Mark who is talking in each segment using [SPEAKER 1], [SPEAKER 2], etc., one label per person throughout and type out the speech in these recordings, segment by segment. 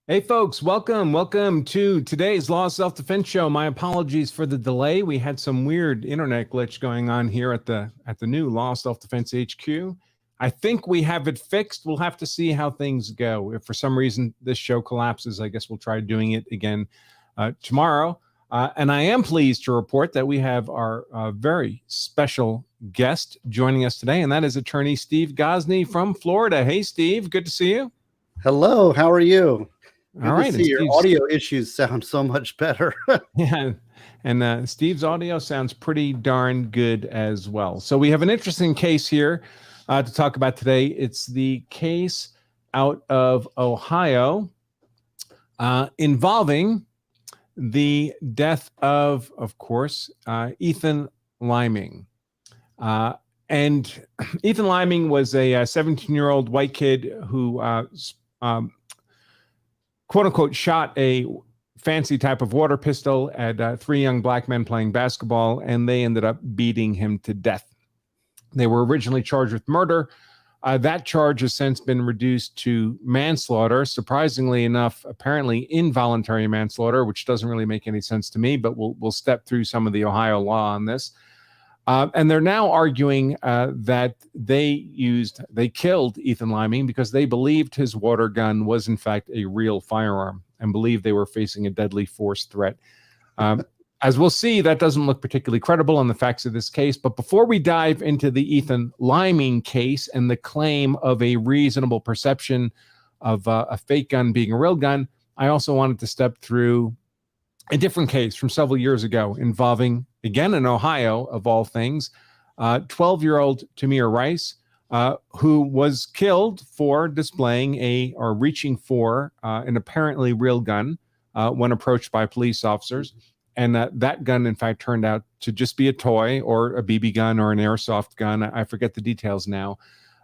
[SPEAKER 1] Hey folks, welcome to today's Law Self-Defense Show. My apologies for the delay. We had some weird internet glitch going on here at the new Law Self-Defense HQ. I think we have it fixed. We'll have to see how things go. If for some reason this show collapses, I guess we'll try doing it again tomorrow. And I am pleased to report that we have our very special guest joining us today, and that is attorney Steve Gosney from Florida. Hey, Steve, good to see you.
[SPEAKER 2] Hello, how are you? Good
[SPEAKER 1] All right.
[SPEAKER 2] to see your audio issues sound so much better.
[SPEAKER 1] Yeah, and Steve's audio sounds pretty darn good as well. So we have an interesting case here to talk about today. It's the case out of Ohio involving the death of course, Ethan Liming. And Ethan Liming was a 17-year-old white kid who quote unquote shot a fancy type of water pistol at three young black men playing basketball, and they ended up beating him to death. They were originally charged with murder. That charge has since been reduced to manslaughter. Surprisingly enough, apparently involuntary manslaughter, which doesn't really make any sense to me, but we'll step through some of the Ohio law on this. And they're now arguing that they killed Ethan Liming because they believed his water gun was in fact a real firearm and believed they were facing a deadly force threat. As we'll see, that doesn't look particularly credible on the facts of this case. But before we dive into the Ethan Liming case and the claim of a reasonable perception of a fake gun being a real gun, I also wanted to step through a different case from several years ago involving, again in Ohio, of all things, 12-year-old Tamir Rice, who was killed for displaying or reaching for an apparently real gun when approached by police officers. And that gun, in fact, turned out to just be a toy or a BB gun or an airsoft gun. I forget the details now.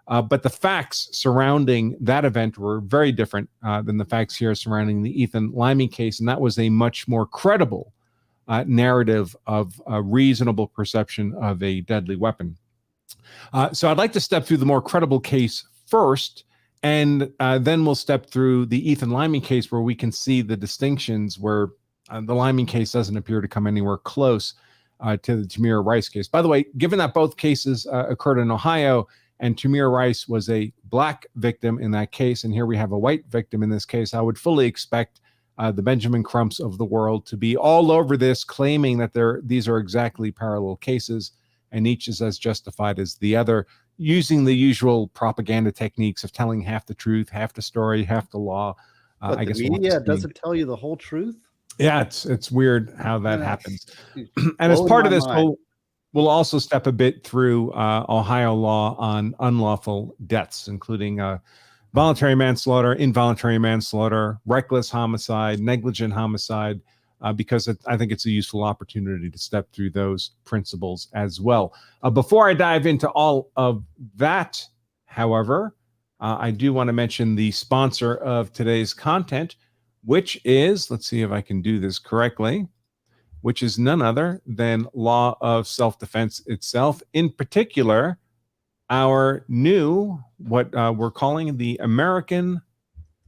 [SPEAKER 1] But the facts surrounding that event were very different than the facts here surrounding the Ethan Liming case. And that was a much more credible narrative of a reasonable perception of a deadly weapon. So I'd like to step through the more credible case first, and then we'll step through the Ethan Liming case where we can see the distinctions where the Liming case doesn't appear to come anywhere close to the Tamir Rice case. By the way, given that both cases occurred in Ohio, and Tamir Rice was a black victim in that case, and here we have a white victim in this case, I would fully expect the Benjamin Crumps of the world to be all over this, claiming that these are exactly parallel cases, and each is as justified as the other, using the usual propaganda techniques of telling half the truth, half the story, half the law.
[SPEAKER 2] But I guess the media doesn't tell you the whole truth?
[SPEAKER 1] Yeah, it's weird how that happens. And as part of this, we'll also step a bit through Ohio law on unlawful deaths, including voluntary manslaughter, involuntary manslaughter, reckless homicide, negligent homicide, because I think it's a useful opportunity to step through those principles as well. Before I dive into all of that, however, I do want to mention the sponsor of today's content, which is, let's see if I can do this correctly, which is none other than Law of Self-Defense itself. In particular, our new, what we're calling the American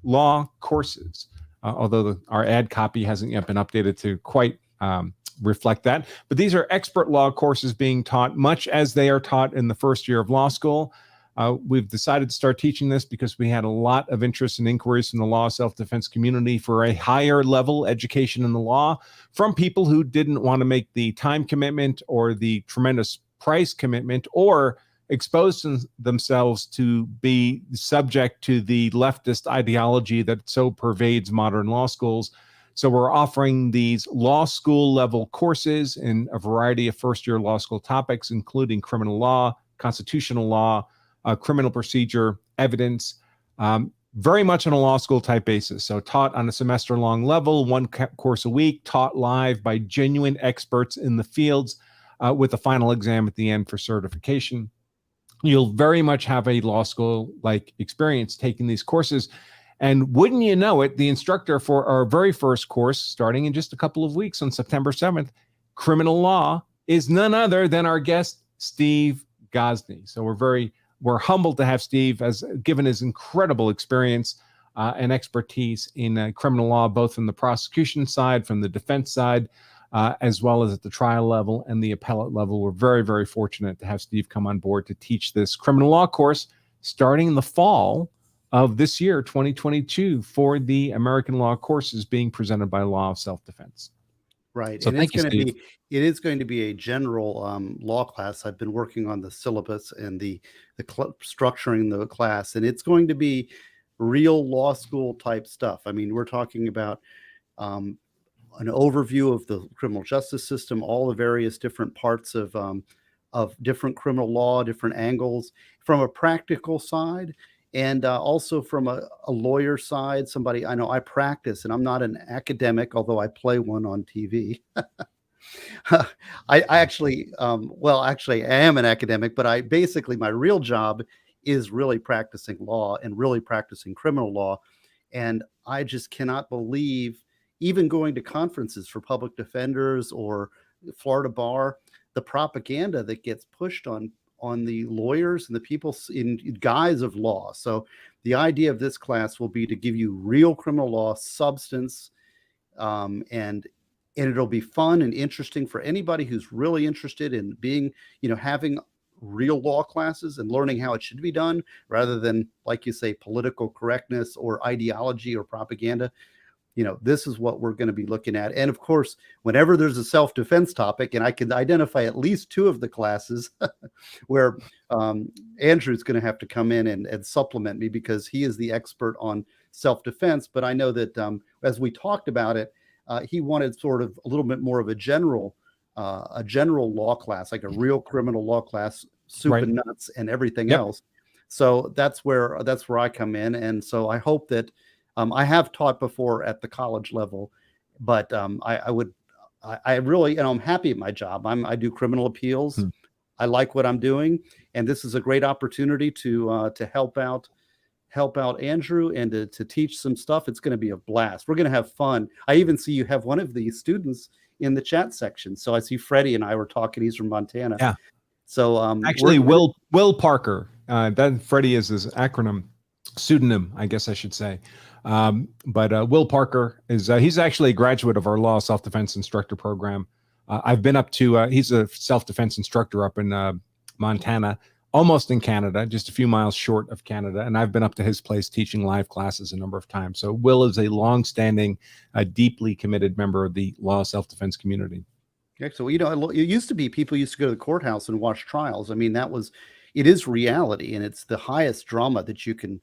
[SPEAKER 1] Law courses, although our ad copy hasn't yet been updated to quite reflect that. But these are expert law courses being taught much as they are taught in the first year of law school. We've decided to start teaching this because we had a lot of interest and inquiries from the law self-defense community for a higher level education in the law from people who didn't want to make the time commitment or the tremendous price commitment or expose themselves to be subject to the leftist ideology that so pervades modern law schools. So we're offering these law school level courses in a variety of first-year law school topics, including criminal law, constitutional law, criminal procedure, evidence, very much on a law school type basis. So taught on a semester long level, one course a week, taught live by genuine experts in the fields with a final exam at the end for certification. You'll very much have a law school like experience taking these courses. And wouldn't you know it, the instructor for our very first course, starting in just a couple of weeks on September 7th, criminal law, is none other than our guest, Steve Gosney. So we're humbled to have Steve, as given his incredible experience and expertise in criminal law, both from the prosecution side, from the defense side, as well as at the trial level and the appellate level. We're very, very fortunate to have Steve come on board to teach this criminal law course starting in the fall of this year, 2022, for the American law courses being presented by Law of Self-Defense.
[SPEAKER 2] Right.
[SPEAKER 1] So
[SPEAKER 2] and
[SPEAKER 1] thank you, Steve.
[SPEAKER 2] It is going to be a general law class. I've been working on the syllabus and the structuring the class, and it's going to be real law school type stuff. I mean, we're talking about an overview of the criminal justice system, all the various different parts of different criminal law, different angles from a practical side. And also from a lawyer side, somebody I know I practice, and I'm not an academic, although I play one on TV. I actually I am an academic, but my real job is really practicing law and really practicing criminal law. And I just cannot believe, even going to conferences for public defenders or Florida bar, the propaganda that gets pushed on the lawyers and the people in guise of law. So the idea of this class will be to give you real criminal law substance, and it'll be fun and interesting for anybody who's really interested in being, having real law classes and learning how it should be done, rather than, like you say, political correctness or ideology or propaganda. This is what we're going to be looking at. And of course, whenever there's a self-defense topic, and I can identify at least two of the classes where Andrew's going to have to come in and supplement me, because he is the expert on self-defense. But I know that as we talked about it, he wanted sort of a little bit more of a general law class, like a real criminal law class, soup and nuts and everything else. So that's where I come in. And so I hope that I have taught before at the college level, but I really, I'm happy at my job. I do criminal appeals. I like what I'm doing, and this is a great opportunity to help out Andrew and to teach some stuff. It's going to be a blast. We're going to have fun. I even see you have one of the students in the chat section. So I see Freddie and I were talking. He's from Montana. Yeah. So
[SPEAKER 1] actually, Will Parker. That Freddie is his pseudonym, I guess I should say. But Will Parker is he's actually a graduate of our Law Self-Defense Instructor program. I've been up to he's a self-defense instructor up in Montana, almost in Canada, just a few miles short of Canada, and I've been up to his place teaching live classes a number of times. So Will is a long-standing, deeply committed member of the Law Self-Defense community.
[SPEAKER 2] Yeah, so it used to be people used to go to the courthouse and watch trials. I mean, it is reality, and it's the highest drama that you can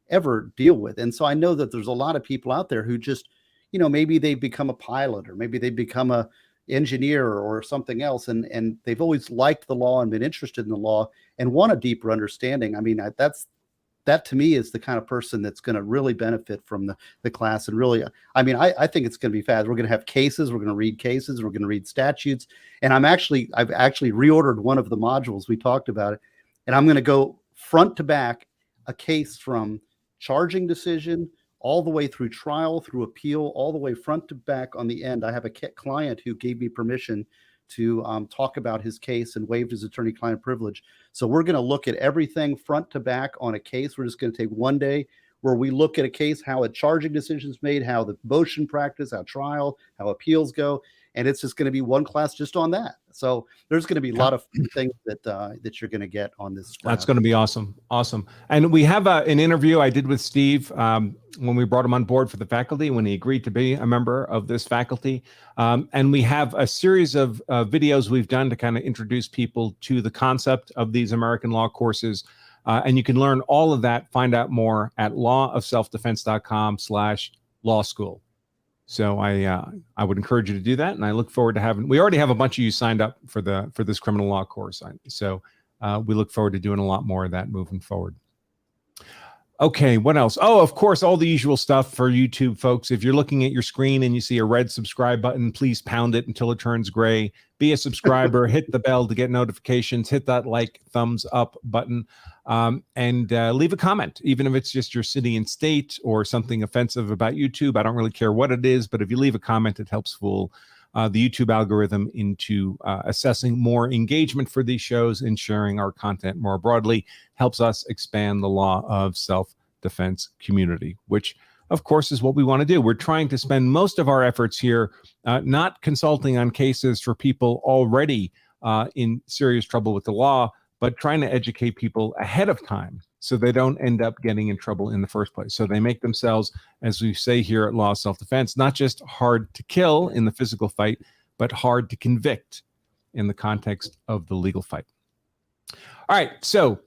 [SPEAKER 2] ever deal with. And so I know that there's a lot of people out there who just, maybe they've become a pilot, or maybe they've become a engineer or something else, and they've always liked the law and been interested in the law and want a deeper understanding. I mean, that to me is the kind of person that's going to really benefit from the class. And really, I mean, I think it's going to be fast. We're going to have cases, we're going to read cases, we're going to read statutes. And I've actually reordered one of the modules. We talked about it, and I'm going to go front to back a case from charging decision all the way through trial, through appeal, all the way front to back on the end. I have a client who gave me permission to talk about his case and waived his attorney-client privilege. So we're going to look at everything front to back on a case. We're just going to take one day where we look at a case, how a charging decision is made, how the motion practice, how trial, how appeals go. And it's just going to be one class just on that. So there's going to be a lot of things that you're going to get on this class.
[SPEAKER 1] That's going to be awesome. Awesome. And we have an interview I did with Steve when we brought him on board for the faculty, when he agreed to be a member of this faculty. And we have a series of videos we've done to kind of introduce people to the concept of these American law courses. And you can learn all of that, find out more at lawofselfdefense.com/law school. So I would encourage you to do that, and I look forward to we already have a bunch of you signed up for this criminal law course. So we look forward to doing a lot more of that moving forward. Okay, what else? Oh, of course, all the usual stuff for YouTube folks. If you're looking at your screen and you see a red subscribe button, please pound it until it turns gray. Be a subscriber, hit the bell to get notifications, hit that like, thumbs up button, and leave a comment, even if it's just your city and state or something offensive about YouTube. I don't really care what it is, but if you leave a comment, it helps fool the YouTube algorithm into assessing more engagement for these shows and sharing our content more broadly. Helps us expand the law of self-defense community, which of course is what we want to do. We're trying to spend most of our efforts here not consulting on cases for people already in serious trouble with the law, but trying to educate people ahead of time so they don't end up getting in trouble in the first place. So they make themselves, as we say here at Law of Self-Defense, not just hard to kill in the physical fight, but hard to convict in the context of the legal fight. All right, so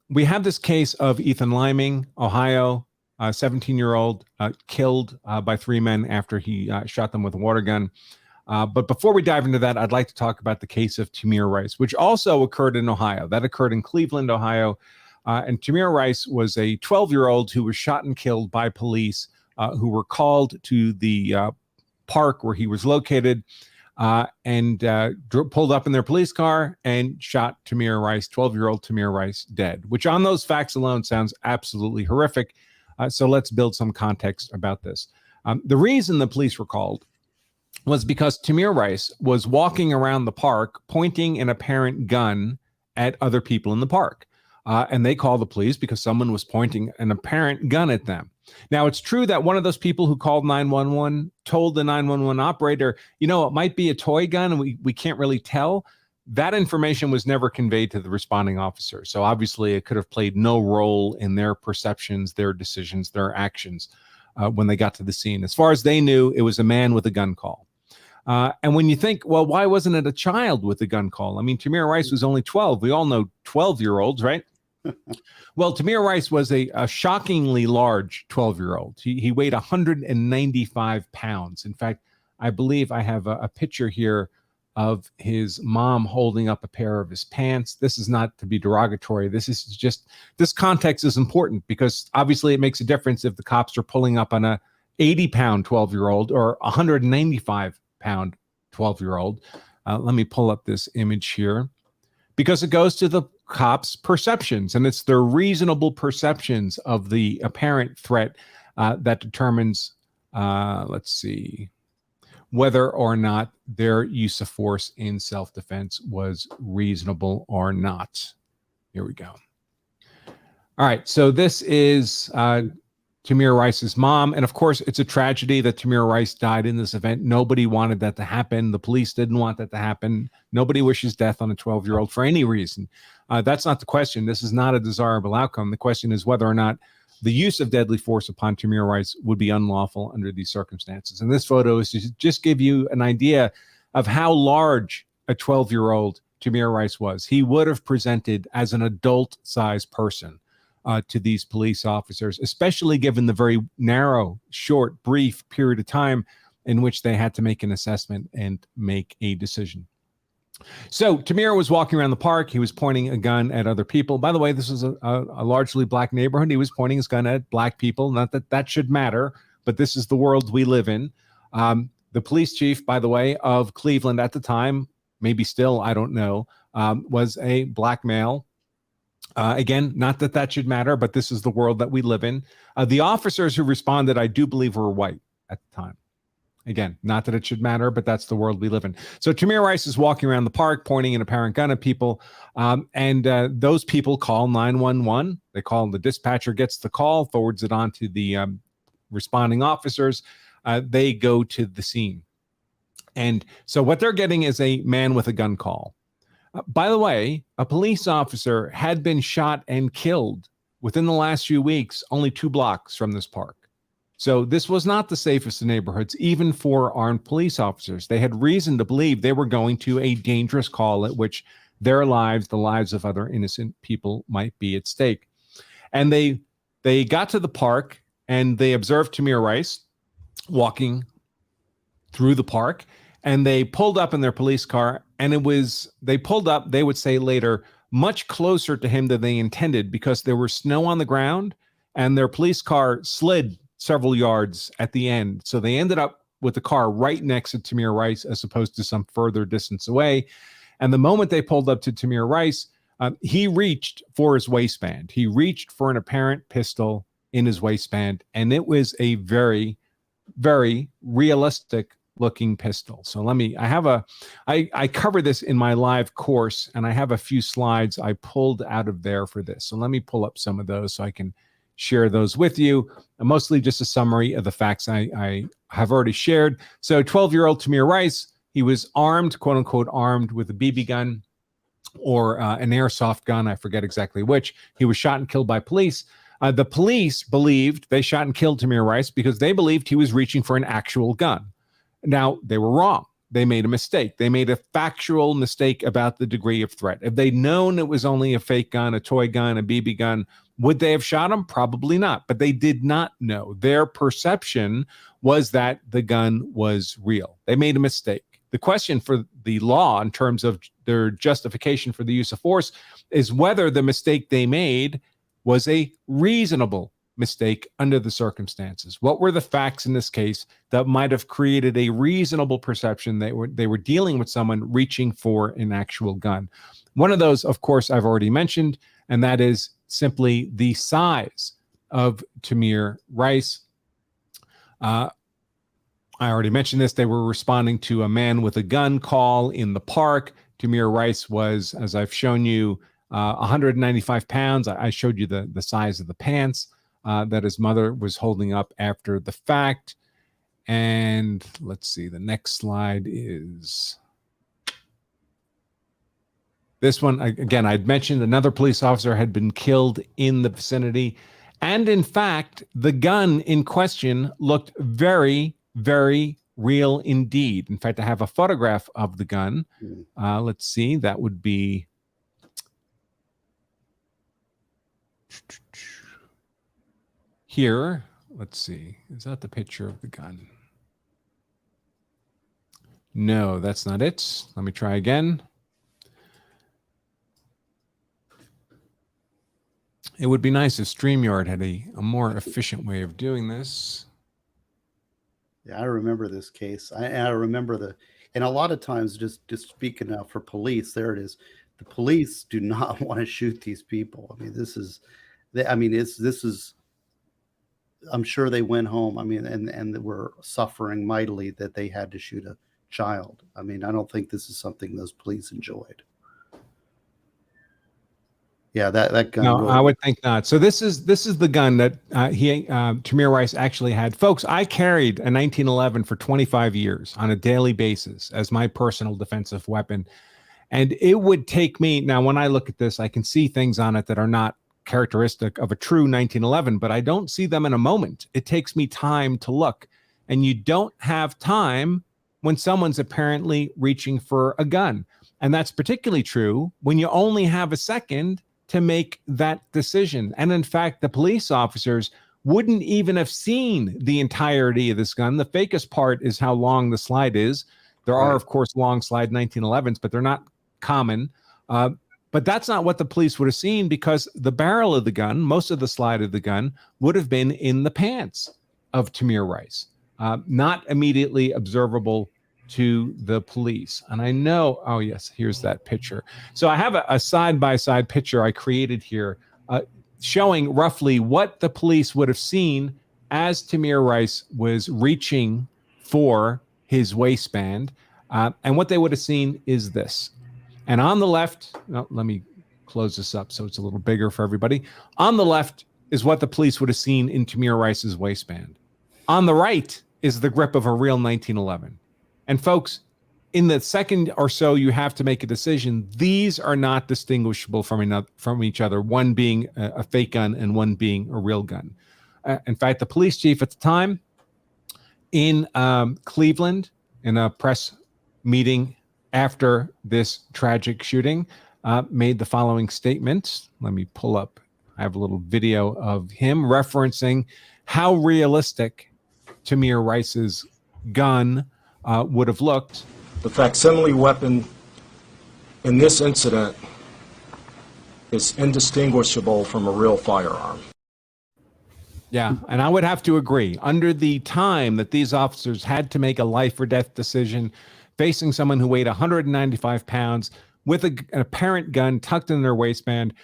[SPEAKER 1] we have this case of Ethan Liming, Ohio, 17-year-old, killed by 3 men after he shot them with a water gun. But before we dive into that, I'd like to talk about the case of Tamir Rice, which also occurred in Ohio. That occurred in Cleveland, Ohio. And Tamir Rice was a 12-year-old who was shot and killed by police who were called to the park where he was located and pulled up in their police car and shot Tamir Rice, 12-year-old Tamir Rice, dead, which on those facts alone sounds absolutely horrific. So let's build some context about this. The reason the police were called was because Tamir Rice was walking around the park pointing an apparent gun at other people in the park. And they called the police because someone was pointing an apparent gun at them. Now, it's true that one of those people who called 911 told the 911 operator, you know, it might be a toy gun and we can't really tell. That information was never conveyed to the responding officer. So obviously it could have played no role in their perceptions, their decisions, their actions when they got to the scene. As far as they knew, it was a man with a gun call. And when you think, well, why wasn't it a child with a gun call? I mean, Tamir Rice was only 12. We all know 12-year-olds, right? Well, Tamir Rice was a shockingly large 12-year-old. He weighed 195 pounds. In fact, I believe I have a picture here of his mom holding up a pair of his pants. This is not to be derogatory. This is just, this context is important because obviously it makes a difference if the cops are pulling up on a 80-pound 12-year-old or 195-pound 12-year-old. Let me pull up this image here because it goes to the cops' perceptions, and it's their reasonable perceptions of the apparent threat that determines, let's see, whether or not their use of force in self-defense was reasonable or not. Here we go. All right, so this is Tamir Rice's mom. And of course, it's a tragedy that Tamir Rice died in this event. Nobody wanted that to happen. The police didn't want that to happen. Nobody wishes death on a 12-year-old for any reason. That's not the question. This is not a desirable outcome. The question is whether or not the use of deadly force upon Tamir Rice would be unlawful under these circumstances. And this photo is to just give you an idea of how large a 12-year-old Tamir Rice was. He would have presented as an adult-sized person to these police officers, especially given the very narrow, short, brief period of time in which they had to make an assessment and make a decision. So Tamir was walking around the park. He was pointing a gun at other people. By the way, this was a largely black neighborhood. He was pointing his gun at black people. Not that that should matter, but this is the world we live in. The police chief, by the way, of Cleveland at the time, maybe still, I don't know, was a black male. Again, not that that should matter, but this is the world that we live in. The officers who responded, I do believe, were white at the time. Again, not that it should matter, but that's the world we live in. So Tamir Rice is walking around the park, pointing an apparent gun at people, and those people call 911. They call, the dispatcher gets the call, forwards it on to the responding officers. They go to the scene. And so what they're getting is a man with a gun call. By the way, a police officer had been shot and killed within the last few weeks, only 2 blocks from this park. So this was not the safest of neighborhoods, even for armed police officers. They had reason to believe they were going to a dangerous call at which their lives, the lives of other innocent people, might be at stake. And they got to the park and they observed Tamir Rice walking through the park, and they pulled up in their police car, and they pulled up, they would say later, much closer to him than they intended because there was snow on the ground and their police car slid several yards at the end. So they ended up with the car right next to Tamir Rice as opposed to some further distance away. And the moment they pulled up to Tamir Rice, he reached for his waistband. He reached for an apparent pistol in his waistband, and it was a very, very realistic looking pistol. So I cover this in my live course, and I have a few slides I pulled out of there for this. So let me pull up some of those so I can share those with you. Mostly just a summary of the facts I have already shared. So 12-year-old Tamir Rice, he was armed, quote unquote, armed with a BB gun or an airsoft gun. I forget exactly which. He was shot and killed by police. The police believed they shot and killed Tamir Rice because they believed he was reaching for an actual gun. Now, they were wrong. They made a mistake. They made a factual mistake about the degree of threat. If they'd known it was only a fake gun, a toy gun, a BB gun, would they have shot him? Probably not. But they did not know. Their perception was that the gun was real. They made a mistake. The question for the law in terms of their justification for the use of force is whether the mistake they made was a reasonable mistake under the circumstances. What were the facts in this case that might have created a reasonable perception they were dealing with someone reaching for an actual gun? One of those, of course, I've already mentioned, and that is simply the size of Tamir Rice. I already mentioned this. They were responding to a man with a gun call in the park. Tamir Rice was, as I've shown you, 195 pounds. I showed you the size of the pants that his mother was holding up after the fact. And let's see, the next slide is this one. Again, I'd mentioned another police officer had been killed in the vicinity. And in fact, the gun in question looked very, very real indeed. In fact, I have a photograph of the gun. Let's see, that would be here. Let's see, is that the picture of the gun? No, that's not it. Let me try again. It would be nice if StreamYard had a more efficient way of doing this.
[SPEAKER 2] Yeah, I remember this case. I remember and a lot of times, just speaking now for police, there it is. The police do not want to shoot these people. I mean, this is, I'm sure they went home. I mean, and they were suffering mightily that they had to shoot a child. I mean, I don't think this is something those police enjoyed. Yeah, that gun.
[SPEAKER 1] No,
[SPEAKER 2] really,
[SPEAKER 1] I would think not. So this is the gun that Tamir Rice actually had. Folks, I carried a 1911 for 25 years on a daily basis as my personal defensive weapon. And it would take me, now when I look at this, I can see things on it that are not characteristic of a true 1911, but I don't see them in a moment. It takes me time to look. And you don't have time when someone's apparently reaching for a gun. And that's particularly true when you only have a second to make that decision. And in fact, the police officers wouldn't even have seen the entirety of this gun. The fakest part is how long the slide is. There are, of course, long slide 1911s, but they're not common. But that's not what the police would have seen, because the barrel of the gun, most of the slide of the gun, would have been in the pants of Tamir Rice, not immediately observable to the police. And I know, oh yes, here's that picture. So I have a side-by-side picture I created here showing roughly what the police would have seen as Tamir Rice was reaching for his waistband. And what they would have seen is this. And on the left, let me close this up so it's a little bigger for everybody. On the left is what the police would have seen in Tamir Rice's waistband. On the right is the grip of a real 1911. And folks, in the second or so you have to make a decision, these are not distinguishable from each other, one being a fake gun and one being a real gun. In fact, the police chief at the time in Cleveland, in a press meeting after this tragic shooting, made the following statement. Let me pull up, I have a little video of him referencing how realistic Tamir Rice's gun would have looked.
[SPEAKER 3] The facsimile weapon in this incident is indistinguishable from a real firearm.
[SPEAKER 1] Yeah, and I would have to agree. Under the time that these officers had to make a life or death decision, facing someone who weighed 195 pounds with an apparent gun tucked in their waistband,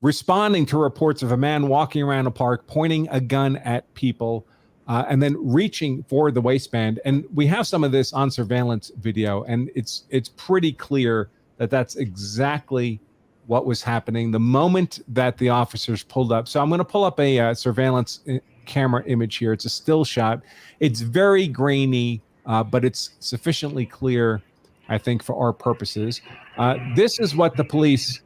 [SPEAKER 1] responding to reports of a man walking around a park, pointing a gun at people, and then reaching for the waistband. And we have some of this on surveillance video, and it's pretty clear that that's exactly what was happening the moment that the officers pulled up. So I'm going to pull up a surveillance camera image here. It's a still shot. It's very grainy, but it's sufficiently clear, I think, for our purposes. This is what the police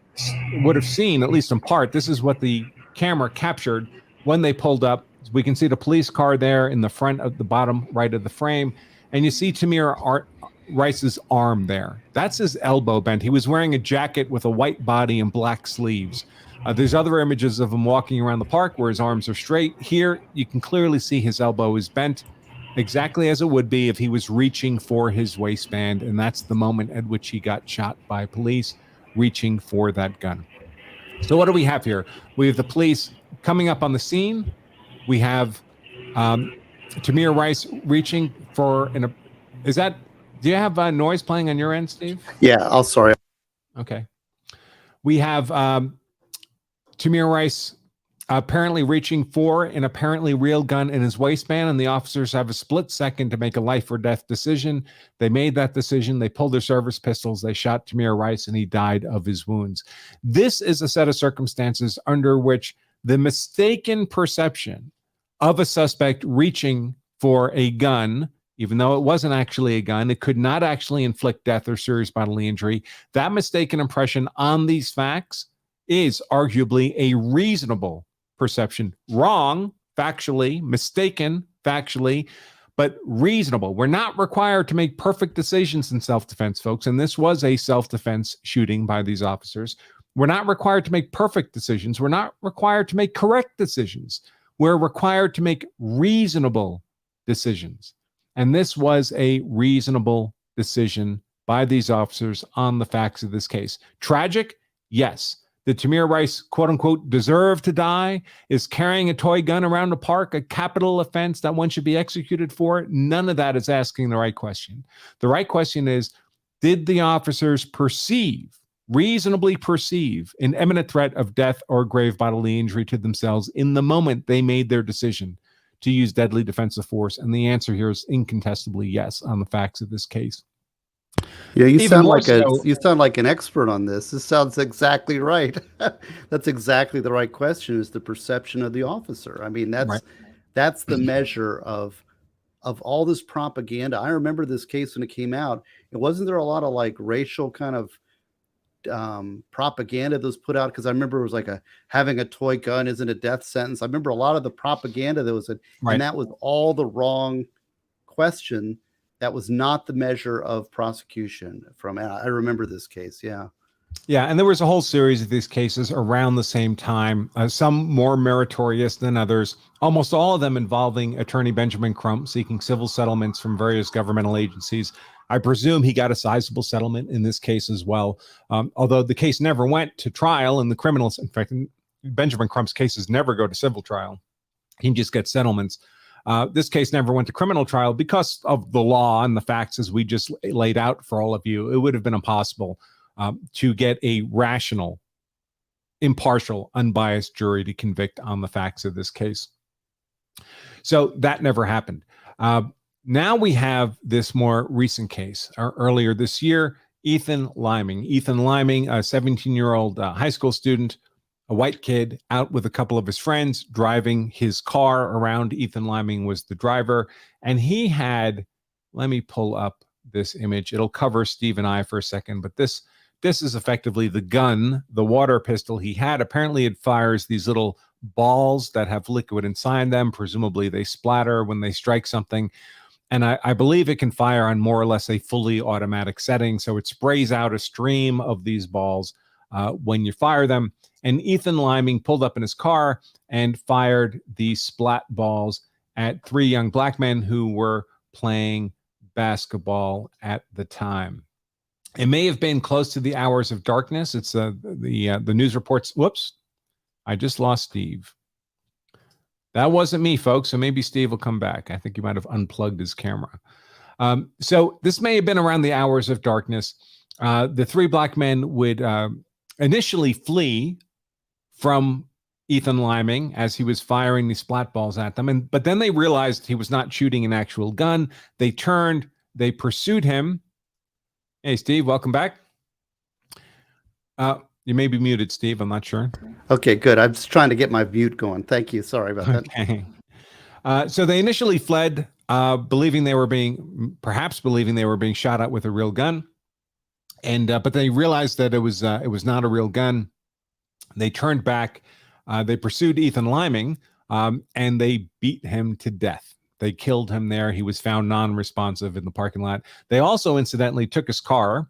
[SPEAKER 1] would have seen, at least in part. This is what the camera captured when they pulled up. We can see the police car there in the front of the bottom right of the frame, and you see Tamir Rice's arm there. That's his elbow bent. He was wearing a jacket with a white body and black sleeves. There's other images of him walking around the park where his arms are straight. Here, you can clearly see his elbow is bent, exactly as it would be if he was reaching for his waistband, and that's the moment at which he got shot by police, reaching for that gun. So what do we have here? We have the police coming up on the scene. We have Tamir Rice reaching for do you have noise playing on your end, Steve?
[SPEAKER 2] Yeah, sorry.
[SPEAKER 1] Okay. We have Tamir Rice apparently reaching for an apparently real gun in his waistband, and the officers have a split second to make a life or death decision. They made that decision. They pulled their service pistols. They shot Tamir Rice, and he died of his wounds. This is a set of circumstances under which the mistaken perception of a suspect reaching for a gun, even though it wasn't actually a gun, it could not actually inflict death or serious bodily injury. That mistaken impression on these facts is arguably a reasonable perception. Wrong, factually, mistaken, factually, but reasonable. We're not required to make perfect decisions in self-defense, folks, and this was a self-defense shooting by these officers. We're not required to make perfect decisions. We're not required to make correct decisions. We're required to make reasonable decisions. And this was a reasonable decision by these officers on the facts of this case. Tragic? Yes. Did Tamir Rice, quote unquote, deserve to die? Is carrying a toy gun around the park a capital offense that one should be executed for? None of that is asking the right question. The right question is, did the officers reasonably perceive an imminent threat of death or grave bodily injury to themselves in the moment they made their decision to use deadly defensive force? And the answer here is incontestably yes on the facts of this case.
[SPEAKER 2] Yeah, you sound like an expert on this. This sounds exactly right. That's exactly the right question, is the perception of the officer. I mean, that's the measure of all this propaganda. I remember this case when it came out. It wasn't there a lot of like racial kind of propaganda that was put out, because I remember it was like having a toy gun isn't a death sentence. I remember a lot of the propaganda that was and that was all the wrong question. That was not the measure of prosecution. I remember this case. Yeah,
[SPEAKER 1] and there was a whole series of these cases around the same time, some more meritorious than others, almost all of them involving Attorney Benjamin Crump seeking civil settlements from various governmental agencies. I presume he got a sizable settlement in this case as well, although the case never went to trial, and the criminals, in fact, Benjamin Crump's cases never go to civil trial. He just gets settlements. This case never went to criminal trial because of the law and the facts as we just laid out for all of you. It would have been impossible to get a rational, impartial, unbiased jury to convict on the facts of this case. So that never happened. Now we have this more recent case. Earlier this year, Ethan Liming, a 17-year-old high school student, a white kid, out with a couple of his friends, driving his car around. Ethan Liming was the driver, and he had, let me pull up this image. It'll cover Steve and I for a second, but this is effectively the gun, the water pistol he had. Apparently it fires these little balls that have liquid inside them. Presumably they splatter when they strike something. And I believe it can fire on more or less a fully automatic setting. So it sprays out a stream of these balls when you fire them. And Ethan Liming pulled up in his car and fired these splat balls at 3 young black men who were playing basketball at the time. It may have been close to the hours of darkness. It's the news reports. Whoops, I just lost Steve. That wasn't me, folks. So maybe Steve will come back. I think he might have unplugged his camera. So this may have been around the hours of darkness. The three black men would initially flee from Ethan Liming as he was firing these splat balls at them. But then they realized he was not shooting an actual gun. They turned, they pursued him. Hey, Steve, welcome back. You may be muted, Steve. I'm not sure.
[SPEAKER 2] Okay, good. I'm just trying to get my mute going. Thank you. Sorry about that.
[SPEAKER 1] Okay. So they initially fled, believing they were being shot at with a real gun. But they realized that it was not a real gun. They turned back. They pursued Ethan Liming, and they beat him to death. They killed him there. He was found non-responsive in the parking lot. They also, incidentally, took his car,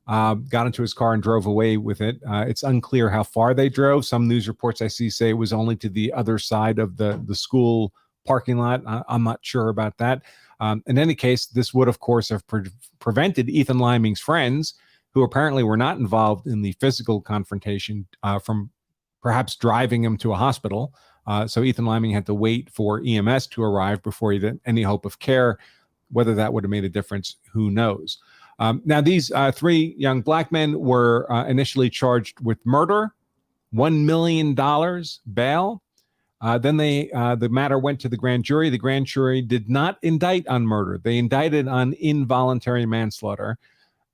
[SPEAKER 1] got into his car and drove away with it. It's unclear how far they drove. Some news reports I see say it was only to the other side of the school parking lot. I'm not sure about that. In any case, this would, of course, have prevented Ethan Liming's friends, who apparently were not involved in the physical confrontation, from perhaps driving him to a hospital. So Ethan Liming had to wait for EMS to arrive before he had any hope of care. Whether that would have made a difference, who knows? Now, these three young black men were initially charged with murder, $1 million bail. Then the matter went to the grand jury. The grand jury did not indict on murder. They indicted on involuntary manslaughter.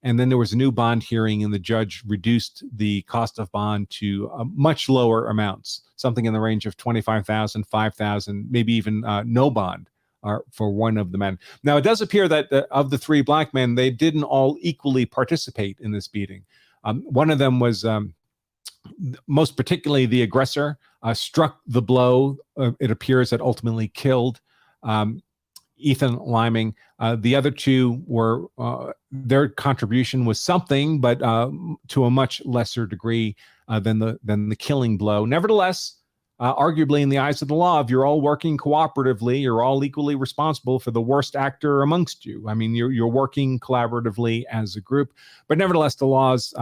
[SPEAKER 1] And then there was a new bond hearing, and the judge reduced the cost of bond to much lower amounts, something in the range of $25,000, $5,000, maybe even no bond for one of the men. Now, it does appear that of the three black men, they didn't all equally participate in this beating. One of them was, most particularly the aggressor, struck the blow, it appears, that ultimately killed Ethan Liming. The other two were, their contribution was something, but to a much lesser degree than the killing blow. Nevertheless, arguably in the eyes of the law, if you're all working cooperatively, you're all equally responsible for the worst actor amongst you. I mean, you're working collaboratively as a group, but nevertheless, the laws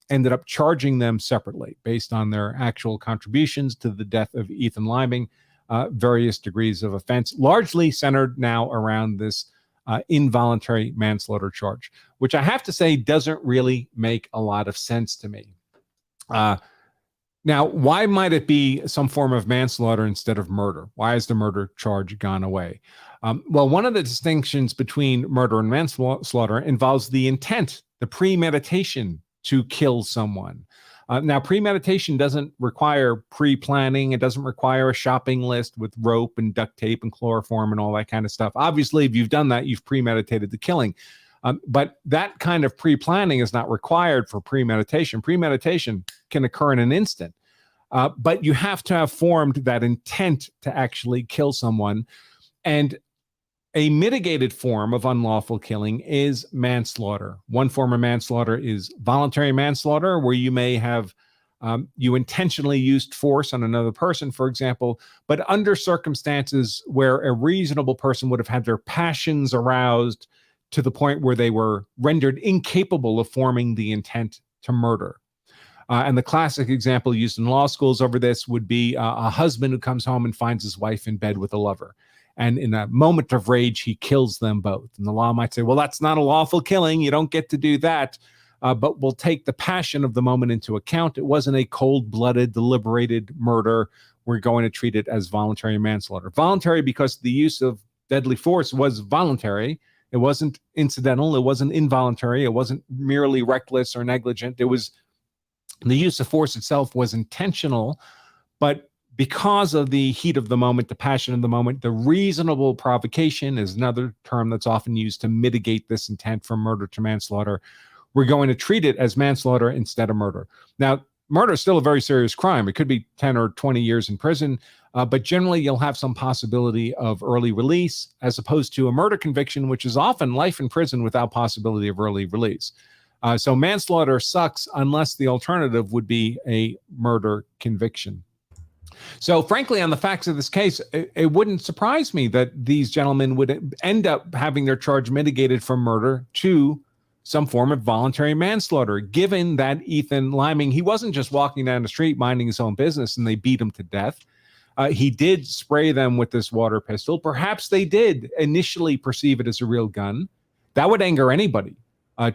[SPEAKER 1] ended up charging them separately based on their actual contributions to the death of Ethan Liming. Various degrees of offense, largely centered now around this involuntary manslaughter charge, which I have to say doesn't really make a lot of sense to me. Now, why might it be some form of manslaughter instead of murder? Why has the murder charge gone away? Well, one of the distinctions between murder and manslaughter involves the intent, the premeditation to kill someone. Now, premeditation doesn't require pre-planning. It doesn't require a shopping list with rope and duct tape and chloroform and all that kind of stuff. Obviously, if you've done that, you've premeditated the killing. But that kind of pre-planning is not required for premeditation. Premeditation can occur in an instant. But you have to have formed that intent to actually kill someone. And a mitigated form of unlawful killing is manslaughter. One form of manslaughter is voluntary manslaughter, where you may have you intentionally used force on another person, for example, but under circumstances where a reasonable person would have had their passions aroused to the point where they were rendered incapable of forming the intent to murder. And the classic example used in law schools over this would be a husband who comes home and finds his wife in bed with a lover. And in a moment of rage, he kills them both. And the law might say, well, that's not a lawful killing. You don't get to do that. But we'll take the passion of the moment into account. It wasn't a cold-blooded, deliberated murder. We're going to treat it as voluntary manslaughter. Voluntary because the use of deadly force was voluntary. It wasn't incidental. It wasn't involuntary. It wasn't merely reckless or negligent. It was the use of force itself was intentional, but because of the heat of the moment, the passion of the moment, the reasonable provocation is another term that's often used to mitigate this intent from murder to manslaughter. We're going to treat it as manslaughter instead of murder. Now, murder is still a very serious crime. It could be 10 or 20 years in prison, but generally you'll have some possibility of early release as opposed to a murder conviction, which is often life in prison without possibility of early release. So manslaughter sucks unless the alternative would be a murder conviction. So frankly, on the facts of this case, it wouldn't surprise me that these gentlemen would end up having their charge mitigated from murder to some form of voluntary manslaughter, given that Ethan Liming, he wasn't just walking down the street minding his own business and they beat him to death. He did spray them with this water pistol. Perhaps they did initially perceive it as a real gun. That would anger anybody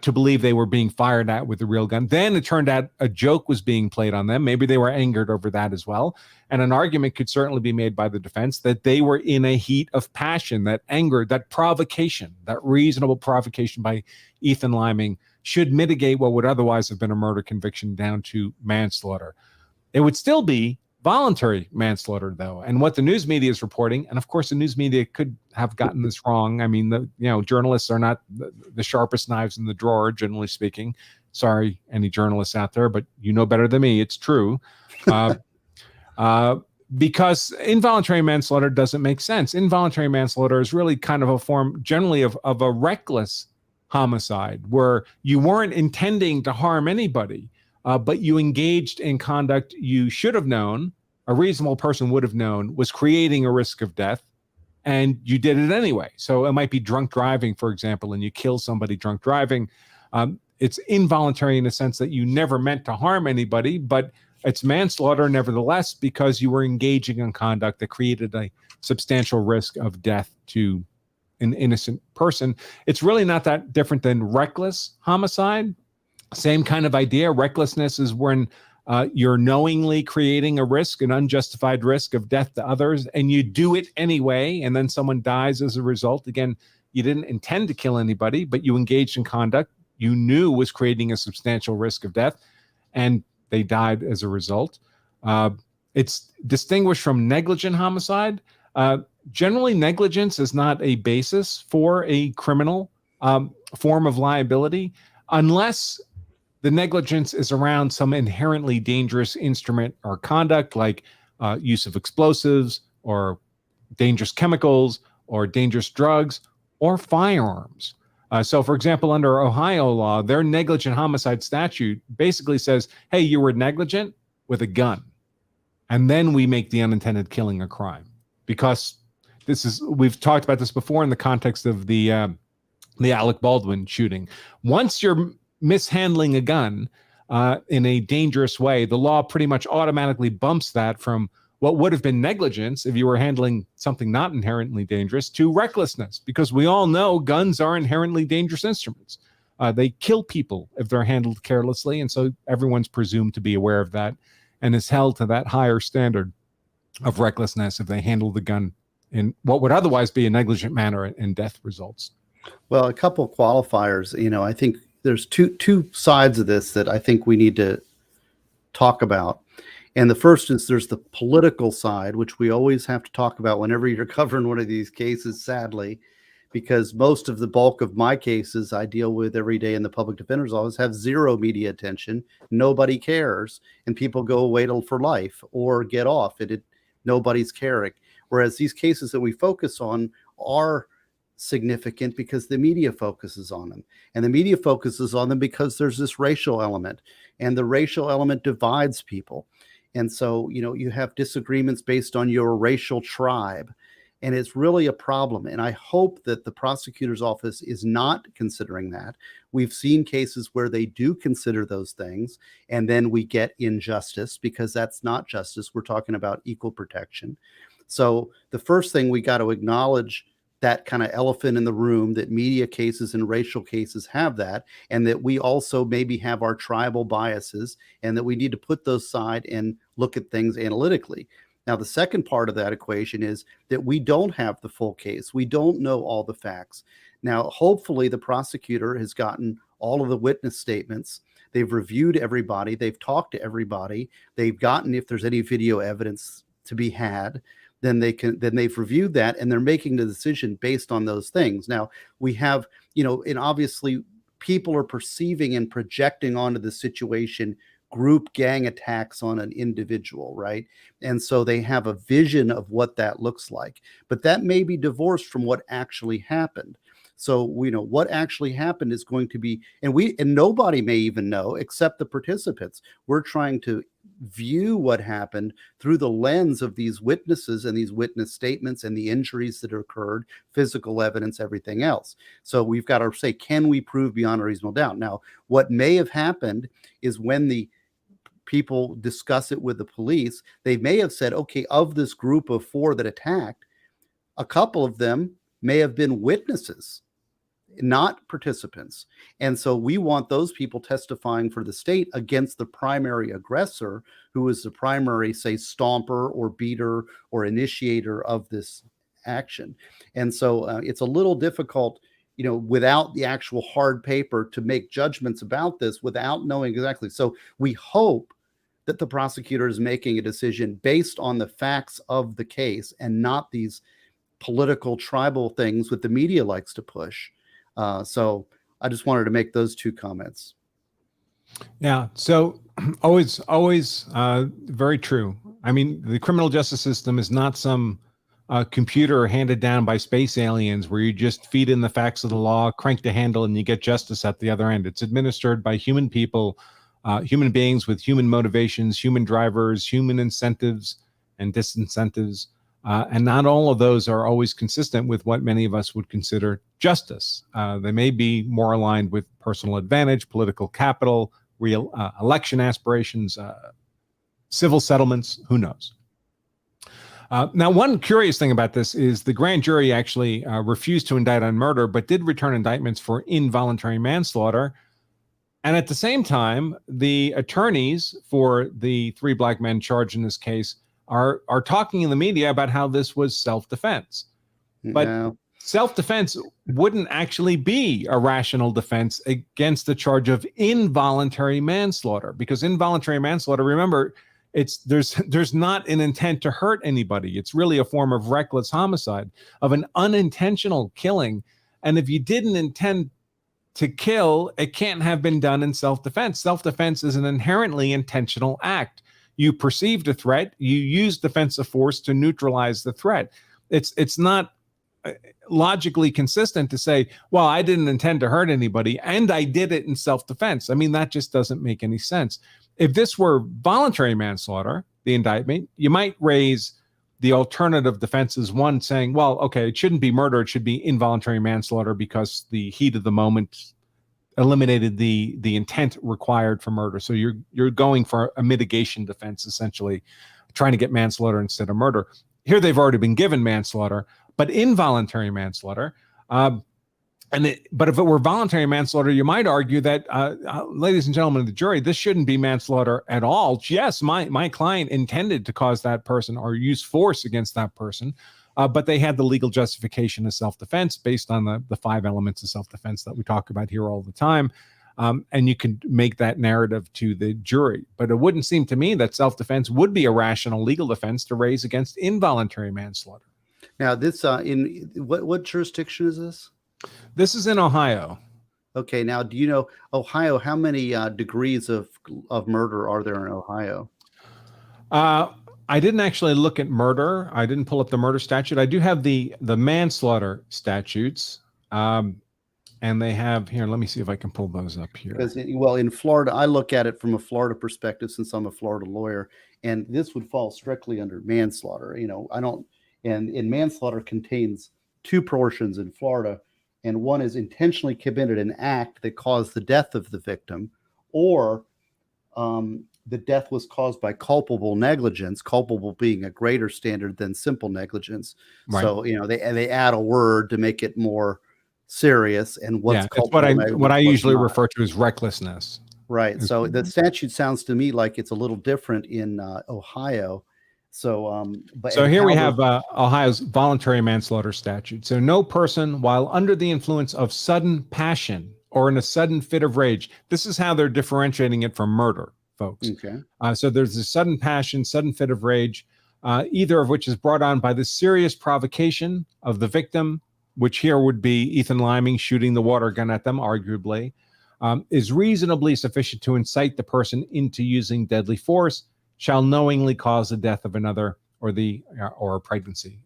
[SPEAKER 1] to believe they were being fired at with a real gun. Then it turned out a joke was being played on them. Maybe they were angered over that as well. And an argument could certainly be made by the defense that they were in a heat of passion, that anger, that provocation, that reasonable provocation by Ethan Liming should mitigate what would otherwise have been a murder conviction down to manslaughter. It would still be voluntary manslaughter, though, and what the news media is reporting, and of course the news media could have gotten this wrong. I mean, journalists are not the sharpest knives in the drawer, generally speaking. Sorry, any journalists out there, but you know better than me. It's true. Because involuntary manslaughter doesn't make sense. Involuntary manslaughter is really kind of a form, generally, of a reckless homicide, where you weren't intending to harm anybody, but you engaged in conduct you should have known, a reasonable person would have known, was creating a risk of death, and you did it anyway. So it might be drunk driving, for example, and you kill somebody drunk driving. It's involuntary in the sense that you never meant to harm anybody, but it's manslaughter nevertheless, because you were engaging in conduct that created a substantial risk of death to an innocent person. It's really not that different than reckless homicide. Same kind of idea. Recklessness is when you're knowingly creating a risk, an unjustified risk of death to others, and you do it anyway, and then someone dies as a result. Again, you didn't intend to kill anybody, but you engaged in conduct you knew was creating a substantial risk of death, and they died as a result. It's distinguished from negligent homicide. Generally, negligence is not a basis for a criminal form of liability unless the negligence is around some inherently dangerous instrument or conduct, like use of explosives or dangerous chemicals or dangerous drugs or firearms. So, for example, under Ohio law, their negligent homicide statute basically says, hey, you were negligent with a gun. And then we make the unintended killing a crime. Because we've talked about this before in the context of the Alec Baldwin shooting. Once you're mishandling a gun in a dangerous way, the law pretty much automatically bumps that from what would have been negligence if you were handling something not inherently dangerous to recklessness, because we all know guns are inherently dangerous instruments. They kill people if they're handled carelessly, and so everyone's presumed to be aware of that and is held to that higher standard of recklessness if they handle the gun in what would otherwise be a negligent manner and death results.
[SPEAKER 2] Well, a couple of qualifiers. I think there's two sides of this that I think we need to talk about. And the first is there's the political side, which we always have to talk about whenever you're covering one of these cases, sadly, because most of the bulk of my cases I deal with every day in the public defender's office have zero media attention. Nobody cares, and people go away for life or get off, and nobody's caring. Whereas these cases that we focus on are significant because the media focuses on them, and the media focuses on them because there's this racial element, and the racial element divides people. And so, you have disagreements based on your racial tribe, and it's really a problem. And I hope that the prosecutor's office is not considering that. We've seen cases where they do consider those things, and then we get injustice because that's not justice. We're talking about equal protection. So the first thing we got to acknowledge that kind of elephant in the room, that media cases and racial cases have that, and that we also maybe have our tribal biases, and that we need to put those aside and look at things analytically. Now, the second part of that equation is that we don't have the full case. We don't know all the facts. Now, hopefully the prosecutor has gotten all of the witness statements. They've reviewed everybody. They've talked to everybody. They've gotten, if there's any video evidence to be had, then they've reviewed that, and they're making the decision based on those things. Now we have, and obviously people are perceiving and projecting onto the situation group gang attacks on an individual, right? And so they have a vision of what that looks like, but that may be divorced from what actually happened. So what actually happened is going to be, and nobody may even know except the participants. We're trying to view what happened through the lens of these witnesses and these witness statements and the injuries that occurred, physical evidence, everything else. So we've got to say, can we prove beyond a reasonable doubt? Now, what may have happened is when the people discuss it with the police, they may have said, okay, of this group of 4 that attacked, a couple of them may have been witnesses, not participants. And so we want those people testifying for the state against the primary aggressor, who is the primary, say, stomper or beater or initiator of this action. And so it's a little difficult, without the actual hard paper, to make judgments about this without knowing exactly. So we hope that the prosecutor is making a decision based on the facts of the case and not these political tribal things that the media likes to push. So I just wanted to make those 2 comments.
[SPEAKER 1] Yeah. So always very true. I mean, the criminal justice system is not some computer handed down by space aliens where you just feed in the facts of the law, crank the handle, and you get justice at the other end. It's administered by human people, human beings with human motivations, human drivers, human incentives and disincentives. And not all of those are always consistent with what many of us would consider justice. They may be more aligned with personal advantage, political capital, real election aspirations, civil settlements, who knows? Now, one curious thing about this is the grand jury actually refused to indict on murder, but did return indictments for involuntary manslaughter. And at the same time, the attorneys for the 3 black men charged in this case are talking in the media about how this was self-defense. But self-defense wouldn't actually be a rational defense against the charge of involuntary manslaughter, because involuntary manslaughter, remember, there's not an intent to hurt anybody. It's really a form of reckless homicide, of an unintentional killing. And if you didn't intend to kill, it can't have been done in self-defense. Self-defense is an inherently intentional act. You perceived a threat, you used defensive force to neutralize the threat. It's not logically consistent to say, well, I didn't intend to hurt anybody and I did it in self-defense. I mean, that just doesn't make any sense. If this were voluntary manslaughter, the indictment, you might raise the alternative defenses, one saying, well, okay, it shouldn't be murder, it should be involuntary manslaughter because the heat of the moment eliminated the intent required for murder. So you're going for a mitigation defense, essentially trying to get manslaughter instead of murder. Here they've already been given manslaughter, but involuntary manslaughter. But if it were voluntary manslaughter, you might argue that, ladies and gentlemen of the jury, this shouldn't be manslaughter at all. Yes, my client intended to cause that person or use force against that person, but they had the legal justification of self-defense based on the 5 elements of self-defense that we talk about here all the time. And you can make that narrative to the jury. But it wouldn't seem to me that self-defense would be a rational legal defense to raise against involuntary manslaughter.
[SPEAKER 2] Now, this in what jurisdiction is this?
[SPEAKER 1] This is in Ohio.
[SPEAKER 2] Okay. Now, do you know Ohio? How many degrees of murder are there in Ohio?
[SPEAKER 1] I didn't actually look at murder. I didn't pull up the murder statute. I do have the manslaughter statutes, and they have here. Let me see if I can pull those up here.
[SPEAKER 2] Because in Florida, I look at it from a Florida perspective since I'm a Florida lawyer, and this would fall strictly under manslaughter. I don't. And manslaughter contains 2 portions in Florida. And one is intentionally committed an act that caused the death of the victim, or the death was caused by culpable negligence, culpable being a greater standard than simple negligence. Right. So, they add a word to make it more serious. And what's culpable,
[SPEAKER 1] what I usually refer to as recklessness.
[SPEAKER 2] Right. So the statute sounds to me like it's a little different in Ohio. So,
[SPEAKER 1] here we have Ohio's voluntary manslaughter statute. So no person while under the influence of sudden passion or in a sudden fit of rage. This is how they're differentiating it from murder, folks.
[SPEAKER 2] Okay.
[SPEAKER 1] So there's a sudden passion, sudden fit of rage, either of which is brought on by the serious provocation of the victim, which here would be Ethan Liming shooting the water gun at them, arguably, is reasonably sufficient to incite the person into using deadly force, shall knowingly cause the death of another, or a pregnancy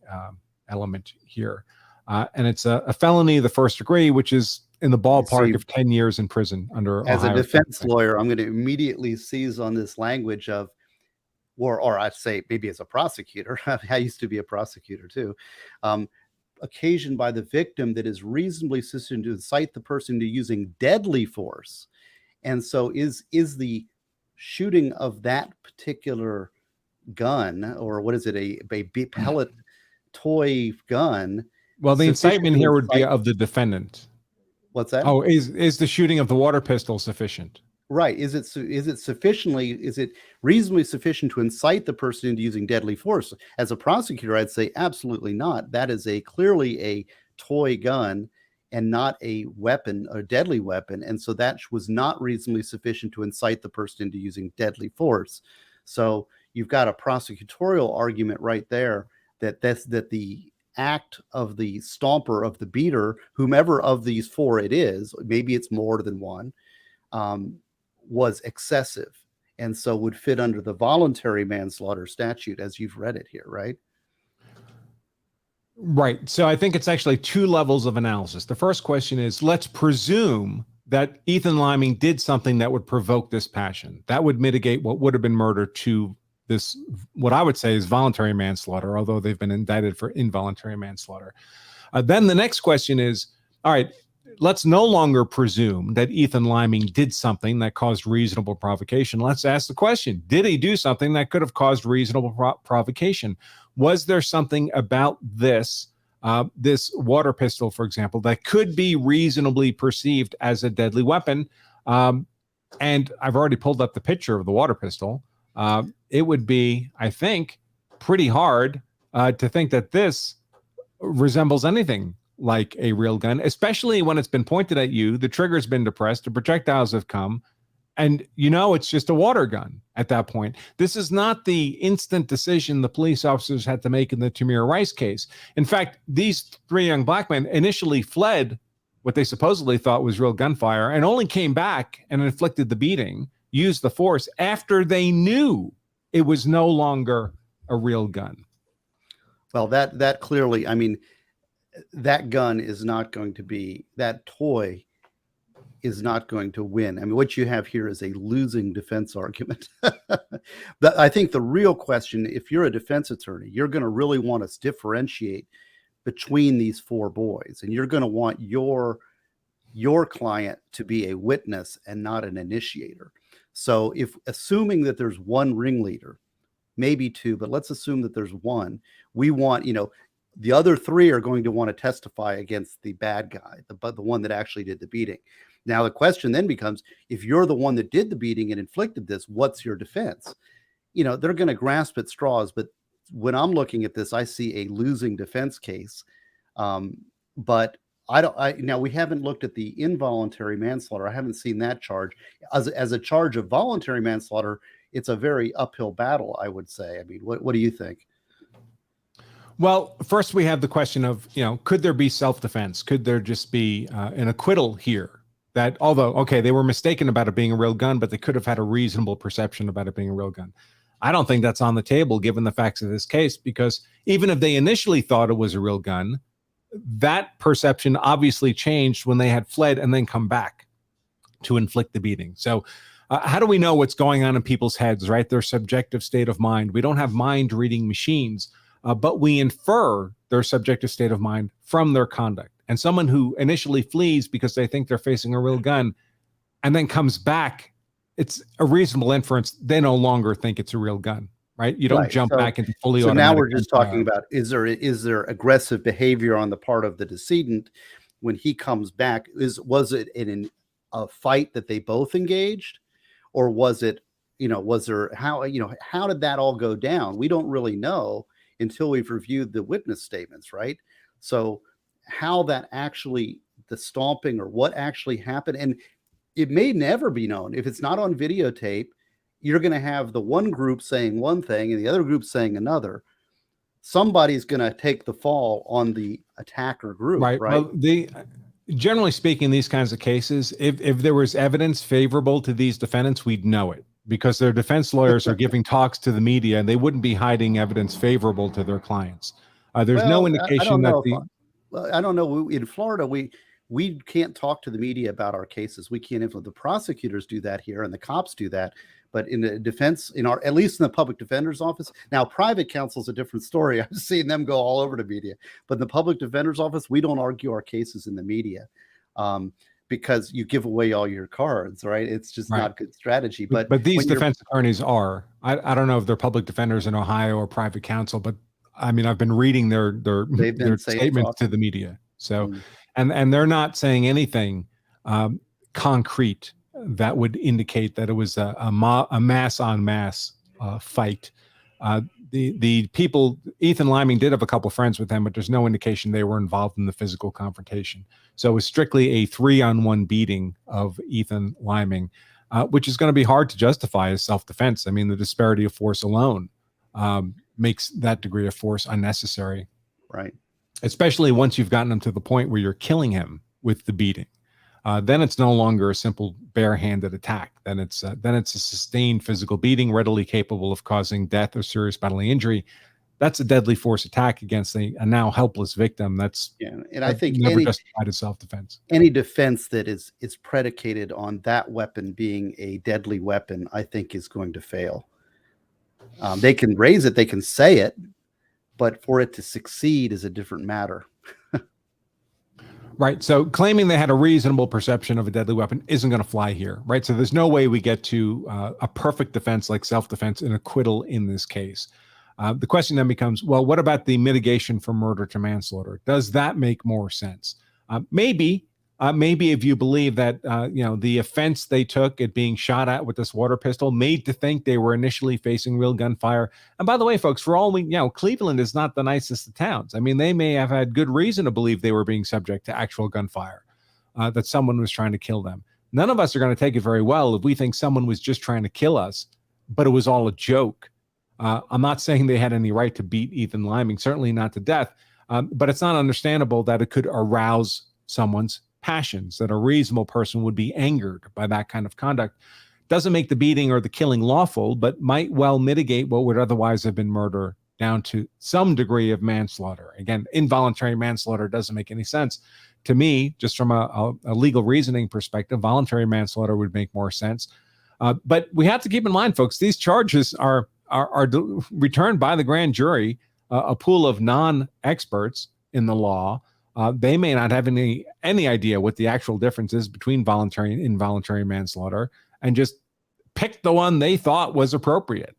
[SPEAKER 1] element here. And it's a felony of the first degree, which is in the ballpark
[SPEAKER 2] See,
[SPEAKER 1] of 10 years in prison under
[SPEAKER 2] as
[SPEAKER 1] Ohio
[SPEAKER 2] a defense
[SPEAKER 1] sentencing.
[SPEAKER 2] lawyer, I'm going to immediately seize on this language of, or I'd say maybe as a prosecutor, I used to be a prosecutor too, occasioned by the victim that is reasonably sufficient to incite the person to using deadly force. And so is the shooting of that particular gun, or what is it, a pellet toy gun?
[SPEAKER 1] Well, the
[SPEAKER 2] sufficient
[SPEAKER 1] incitement
[SPEAKER 2] to
[SPEAKER 1] here would be
[SPEAKER 2] incite-
[SPEAKER 1] of the defendant.
[SPEAKER 2] What's that?
[SPEAKER 1] Oh, is the shooting of the water pistol sufficient?
[SPEAKER 2] Right. Is it reasonably sufficient to incite the person into using deadly force? As a prosecutor, I'd say absolutely not. That is clearly a toy gun and not a weapon, a deadly weapon. And so that was not reasonably sufficient to incite the person into using deadly force. So you've got a prosecutorial argument right there that the act of the stomper, of the beater, whomever of these four it is, maybe it's more than one, was excessive, and so would fit under the voluntary manslaughter statute as you've read it here, right?
[SPEAKER 1] Right. So I think it's actually two levels of analysis. The first question is, let's presume that Ethan Liming did something that would provoke this passion. That would mitigate what would have been murder to this, what I would say is voluntary manslaughter, although they've been indicted for involuntary manslaughter. Then the next question is, all right, let's no longer presume that Ethan Liming did something that caused reasonable provocation. Let's ask the question, did he do something that could have caused reasonable provocation? Was there something about this water pistol, for example, that could be reasonably perceived as a deadly weapon? And I've already pulled up the picture of the water pistol. It would be, I think, pretty hard to think that this resembles anything like a real gun, especially when it's been pointed at you, the trigger's been depressed, the projectiles have come, and it's just a water gun at that point. This is not the instant decision the police officers had to make in the Tamir Rice case. In fact, these three young black men initially fled what they supposedly thought was real gunfire and only came back and inflicted the beating, used the force after they knew it was no longer a real gun.
[SPEAKER 2] Well, that clearly, I mean, that gun is not going to be, that toy is not going to win. I mean, what you have here is a losing defense argument. I think the real question, if you're a defense attorney, you're going to really want to differentiate between these four boys, and you're going to want your client to be a witness and not an initiator. So if assuming that there's one ringleader, maybe two, but let's assume that there's one, we want, the other three are going to want to testify against the bad guy, the one that actually did the beating. Now, the question then becomes, if you're the one that did the beating and inflicted this, what's your defense? They're going to grasp at straws, but when I'm looking at this, I see a losing defense case. But now we haven't looked at the involuntary manslaughter. I haven't seen that charge. As a charge of voluntary manslaughter, it's a very uphill battle, I would say. I mean, what do you think?
[SPEAKER 1] Well, first we have the question of, could there be self-defense? Could there just be an acquittal here? That although, okay, they were mistaken about it being a real gun, but they could have had a reasonable perception about it being a real gun. I don't think that's on the table given the facts of this case, because even if they initially thought it was a real gun, that perception obviously changed when they had fled and then come back to inflict the beating. So how do we know what's going on in people's heads, right? Their subjective state of mind. We don't have mind reading machines, but we infer their subjective state of mind from their conduct. And someone who initially flees because they think they're facing a real gun and then comes back, it's a reasonable inference they no longer think it's a real gun, right? You don't jump back into fully automatic.
[SPEAKER 2] So now we're just talking about, is there aggressive behavior on the part of the decedent when he comes back? Was it in a fight that they both engaged, or was it, was there, how did that all go down? We don't really know until we've reviewed the witness statements, right? So how that actually, the stomping or what actually happened, and it may never be known. If it's not on videotape, you're going to have the one group saying one thing and the other group saying another. Somebody's going to take the fall on the attacker group, right?
[SPEAKER 1] Well, generally speaking, these kinds of cases, if there was evidence favorable to these defendants, we'd know it, because their defense lawyers are giving talks to the media and they wouldn't be hiding evidence favorable to their clients. There's no indication that
[SPEAKER 2] I don't know. In Florida, we can't talk to the media about our cases. We can't influence. The prosecutors do that here, and the cops do that. But in the defense, at least in the public defender's office, now private counsel is a different story. I've seen them go all over the media. But in the public defender's office, we don't argue our cases in the media because you give away all your cards, right? It's just not good strategy. But
[SPEAKER 1] these defense attorneys are. I don't know if they're public defenders in Ohio or private counsel, but I mean, I've been reading their statements to the media. So, and they're not saying anything concrete that would indicate that it was a mass on mass fight. The people, Ethan Liming did have a couple friends with him, but there's no indication they were involved in the physical confrontation. So it was strictly a 3-on-1 beating of Ethan Liming, which is going to be hard to justify as self-defense. I mean, the disparity of force alone makes that degree of force unnecessary.
[SPEAKER 2] Right. Especially
[SPEAKER 1] once you've gotten him to the point where you're killing him with the beating. Then it's no longer a simple barehanded attack. Then it's a sustained physical beating, readily capable of causing death or serious bodily injury. That's a deadly force attack against a now helpless victim.
[SPEAKER 2] And I think
[SPEAKER 1] never justified as self-defense.
[SPEAKER 2] Any defense that is predicated on that weapon being a deadly weapon, I think, is going to fail. They can raise it, they can say it, but for it to succeed is a different matter.
[SPEAKER 1] Right. So claiming they had a reasonable perception of a deadly weapon isn't going to fly here. Right. So there's no way we get to a perfect defense like self-defense and acquittal in this case. The question then becomes, well, what about the mitigation from murder to manslaughter? Does that make more sense? Maybe if you believe that, the offense they took at being shot at with this water pistol made to think they were initially facing real gunfire. And by the way, folks, for all we Cleveland is not the nicest of towns. I mean, they may have had good reason to believe they were being subject to actual gunfire, that someone was trying to kill them. None of us are going to take it very well if we think someone was just trying to kill us, but it was all a joke. I'm not saying they had any right to beat Ethan Liming, certainly not to death, but it's not understandable that it could arouse someone's passions, that a reasonable person would be angered by that kind of conduct. Doesn't make the beating or the killing lawful, but might well mitigate what would otherwise have been murder down to some degree of manslaughter. Again, involuntary manslaughter doesn't make any sense to me, just from a legal reasoning perspective. Voluntary manslaughter would make more sense. But we have to keep in mind, folks, these charges are returned by the grand jury, a pool of non-experts in the law. They may not have any idea what the actual difference is between voluntary and involuntary manslaughter, and just pick the one they thought was appropriate.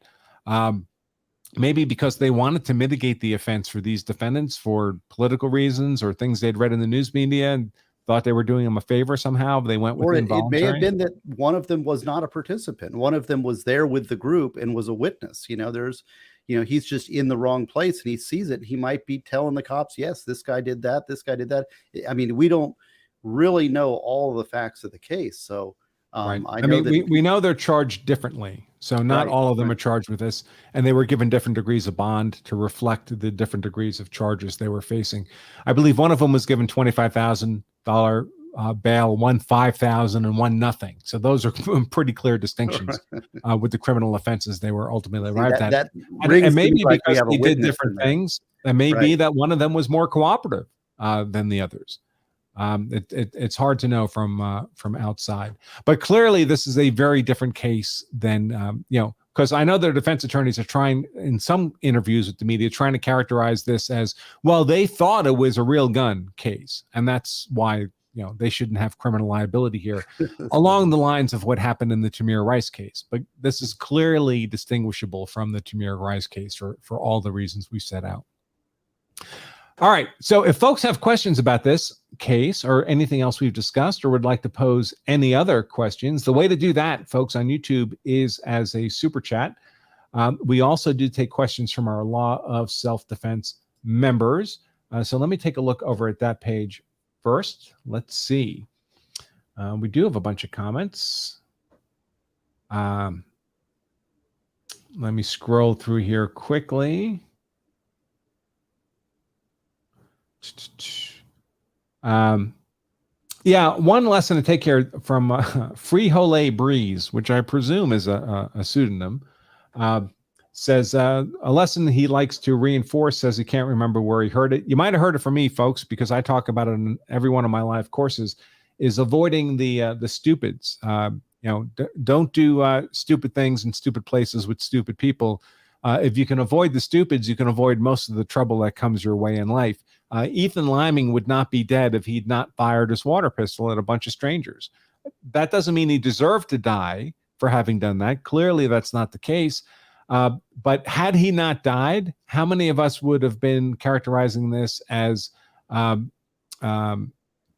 [SPEAKER 1] Maybe because they wanted to mitigate the offense for these defendants for political reasons or things they'd read in the news media and thought they were doing them a favor somehow. They went with involuntary.
[SPEAKER 2] It may have been that one of them was not a participant. One of them was there with the group and was a witness. He's just in the wrong place and he sees it. He might be telling the cops, yes, this guy did that. This guy did that. I mean, we don't really know all the facts of the case. So
[SPEAKER 1] we know they're charged differently. So not all of them are charged with this, and they were given different degrees of bond to reflect the different degrees of charges they were facing. I believe one of them was given $25,000 bail, one $5,000, and one nothing. So those are pretty clear distinctions with the criminal offenses they were ultimately arrived at. And maybe because they did different things, it may be that one of them was more cooperative than the others. It's hard to know from outside, but clearly this is a very different case than because I know their defense attorneys are trying in some interviews with the media trying to characterize this as, well, they thought it was a real gun case, and that's why they shouldn't have criminal liability here, along the lines of what happened in the Tamir Rice case. But this is clearly distinguishable from the Tamir Rice case for all the reasons we set out. All right. So if folks have questions about this case or anything else we've discussed, or would like to pose any other questions, the way to do that, folks, on YouTube is as a super chat. We also do take questions from our Law of Self-Defense members. So let me take a look over at that page first. Let's see. We do have a bunch of comments. Let me scroll through here quickly. One lesson to take care from Free Hole Breeze, which I presume is a pseudonym. says a lesson he likes to reinforce, says he can't remember where he heard it. You might have heard it from me, folks, because I talk about it in every one of my live courses, is avoiding the stupids. Don't do stupid things in stupid places with stupid people. If you can avoid the stupids, you can avoid most of the trouble that comes your way in life. Ethan Liming would not be dead if he'd not fired his water pistol at a bunch of strangers. That doesn't mean he deserved to die for having done that. Clearly, that's not the case. But had he not died, how many of us would have been characterizing this as kind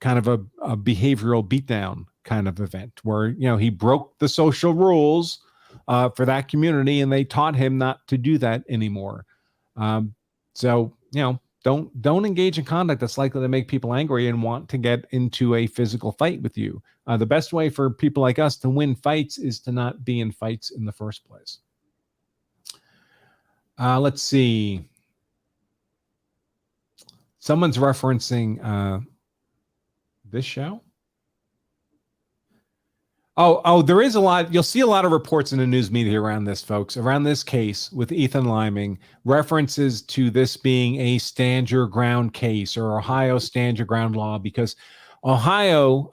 [SPEAKER 1] of a behavioral beatdown kind of event where, he broke the social rules for that community and they taught him not to do that anymore. Don't engage in conduct that's likely to make people angry and want to get into a physical fight with you. The best way for people like us to win fights is to not be in fights in the first place. Let's see. Someone's referencing this show. Oh, there is a lot. You'll see a lot of reports in the news media around this, folks, around this case with Ethan Liming, references to this being a stand your ground case or Ohio stand your ground law, because Ohio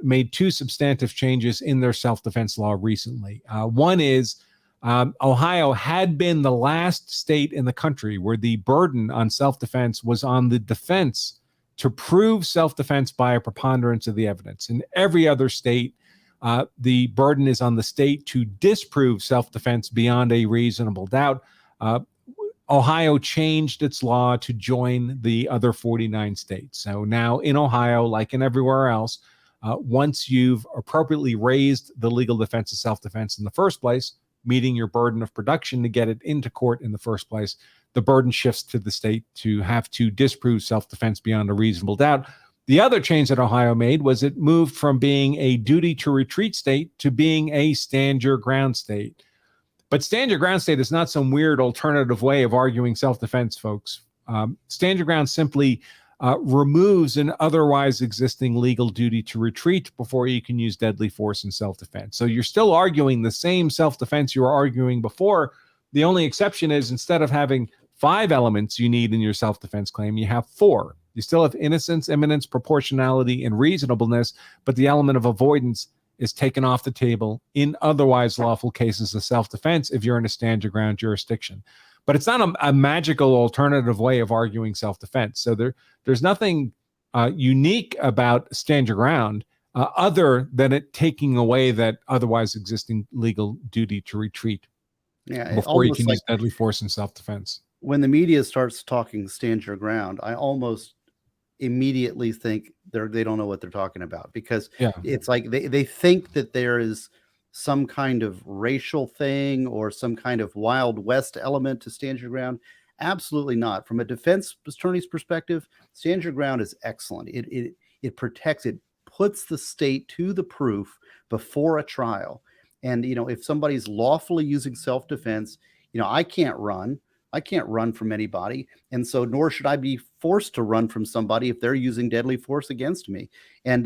[SPEAKER 1] made two substantive changes in their self-defense law recently. One is Ohio had been the last state in the country where the burden on self-defense was on the defense to prove self-defense by a preponderance of the evidence. In every other state, the burden is on the state to disprove self-defense beyond a reasonable doubt. Ohio changed its law to join the other 49 states. So now in Ohio, like in everywhere else, once you've appropriately raised the legal defense of self-defense in the first place, meeting your burden of production to get it into court in the first place, the burden shifts to the state to have to disprove self-defense beyond a reasonable doubt. The other change that Ohio made was it moved from being a duty to retreat state to being a stand your ground state. But stand your ground state is not some weird alternative way of arguing self-defense, folks. Stand your ground simply removes an otherwise existing legal duty to retreat before you can use deadly force in self-defense. So you're still arguing the same self-defense you were arguing before. The only exception is instead of having 5 elements you need in your self-defense claim, you have 4. You still have innocence, imminence, proportionality, and reasonableness, but the element of avoidance is taken off the table in otherwise lawful cases of self-defense if you're in a stand your ground jurisdiction. But it's not a magical alternative way of arguing self-defense. So there's nothing unique about stand your ground other than it taking away that otherwise existing legal duty to retreat before you can use deadly force in self-defense.
[SPEAKER 2] When the media starts talking stand your ground, I almost immediately think they don't know what they're talking about, because it's like they think that there is some kind of racial thing or some kind of Wild West element to stand your ground. Absolutely not. From a defense attorney's perspective, stand your ground is excellent. It protects, it puts the state to the proof before a trial. And, if somebody's lawfully using self-defense, I can't run from anybody. And so nor should I be forced to run from somebody if they're using deadly force against me. And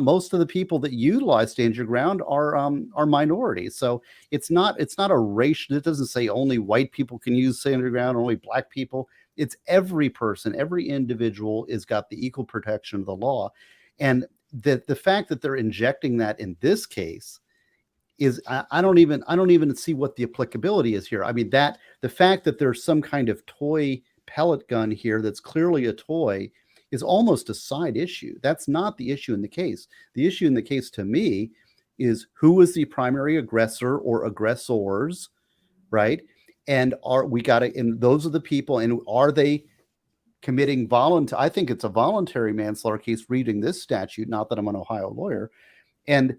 [SPEAKER 2] most of the people that utilize stand your ground are minorities. So it's not a racial, it doesn't say only white people can use stand your ground, only black people. It's every person, every individual is got the equal protection of the law. And the fact that they're injecting that in this case is I don't even see what the applicability is here. I mean, that the fact that there's some kind of toy pellet gun here that's clearly a toy is almost a side issue. That's not the issue in the case. The issue in the case to me is who is the primary aggressor or aggressors, right? And those are the people, and are they committing I think it's a voluntary manslaughter case reading this statute, not that I'm an Ohio lawyer. And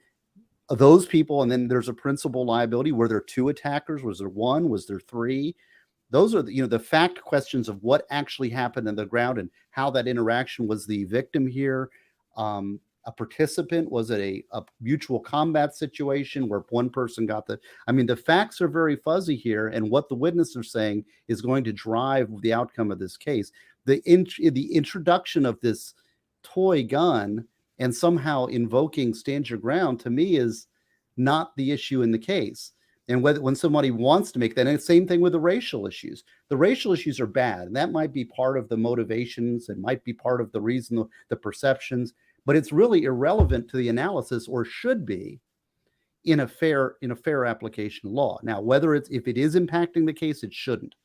[SPEAKER 2] those people, and then there's a principal liability. Were there 2 attackers? Was there 1? Was there 3? Those are the fact questions of what actually happened in the ground and how that interaction. Was the victim here a participant? Was it a mutual combat situation where one person got the facts are very fuzzy here, and what the witnesses are saying is going to drive the outcome of this case. The introduction of this toy gun and somehow invoking stand your ground to me is not the issue in the case. And when somebody wants to make that, and the same thing with the racial issues. The racial issues are bad, and that might be part of the motivations, and might be part of the reason, the perceptions, but it's really irrelevant to the analysis, or should be, in a fair application of law. Now, if it is impacting the case, it shouldn't,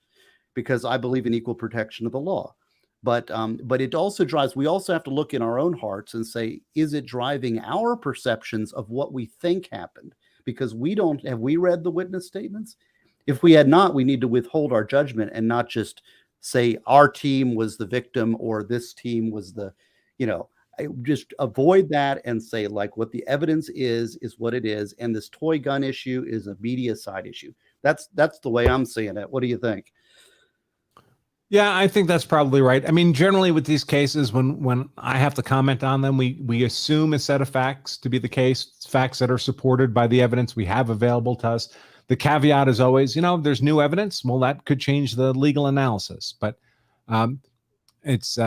[SPEAKER 2] because I believe in equal protection of the law. But it also drives. We also have to look in our own hearts and say, is it driving our perceptions of what we think happened? Because have we read the witness statements? If we had not, we need to withhold our judgment and not just say our team was the victim or this team was the, just avoid that and say, like, what the evidence is what it is. And this toy gun issue is a media side issue. That's the way I'm seeing it. What do you think?
[SPEAKER 1] Yeah, I think that's probably right. I mean, generally with these cases, when I have to comment on them, we assume a set of facts to be the case, facts that are supported by the evidence we have available to us. The caveat is always, there's new evidence. Well, that could change the legal analysis. But it's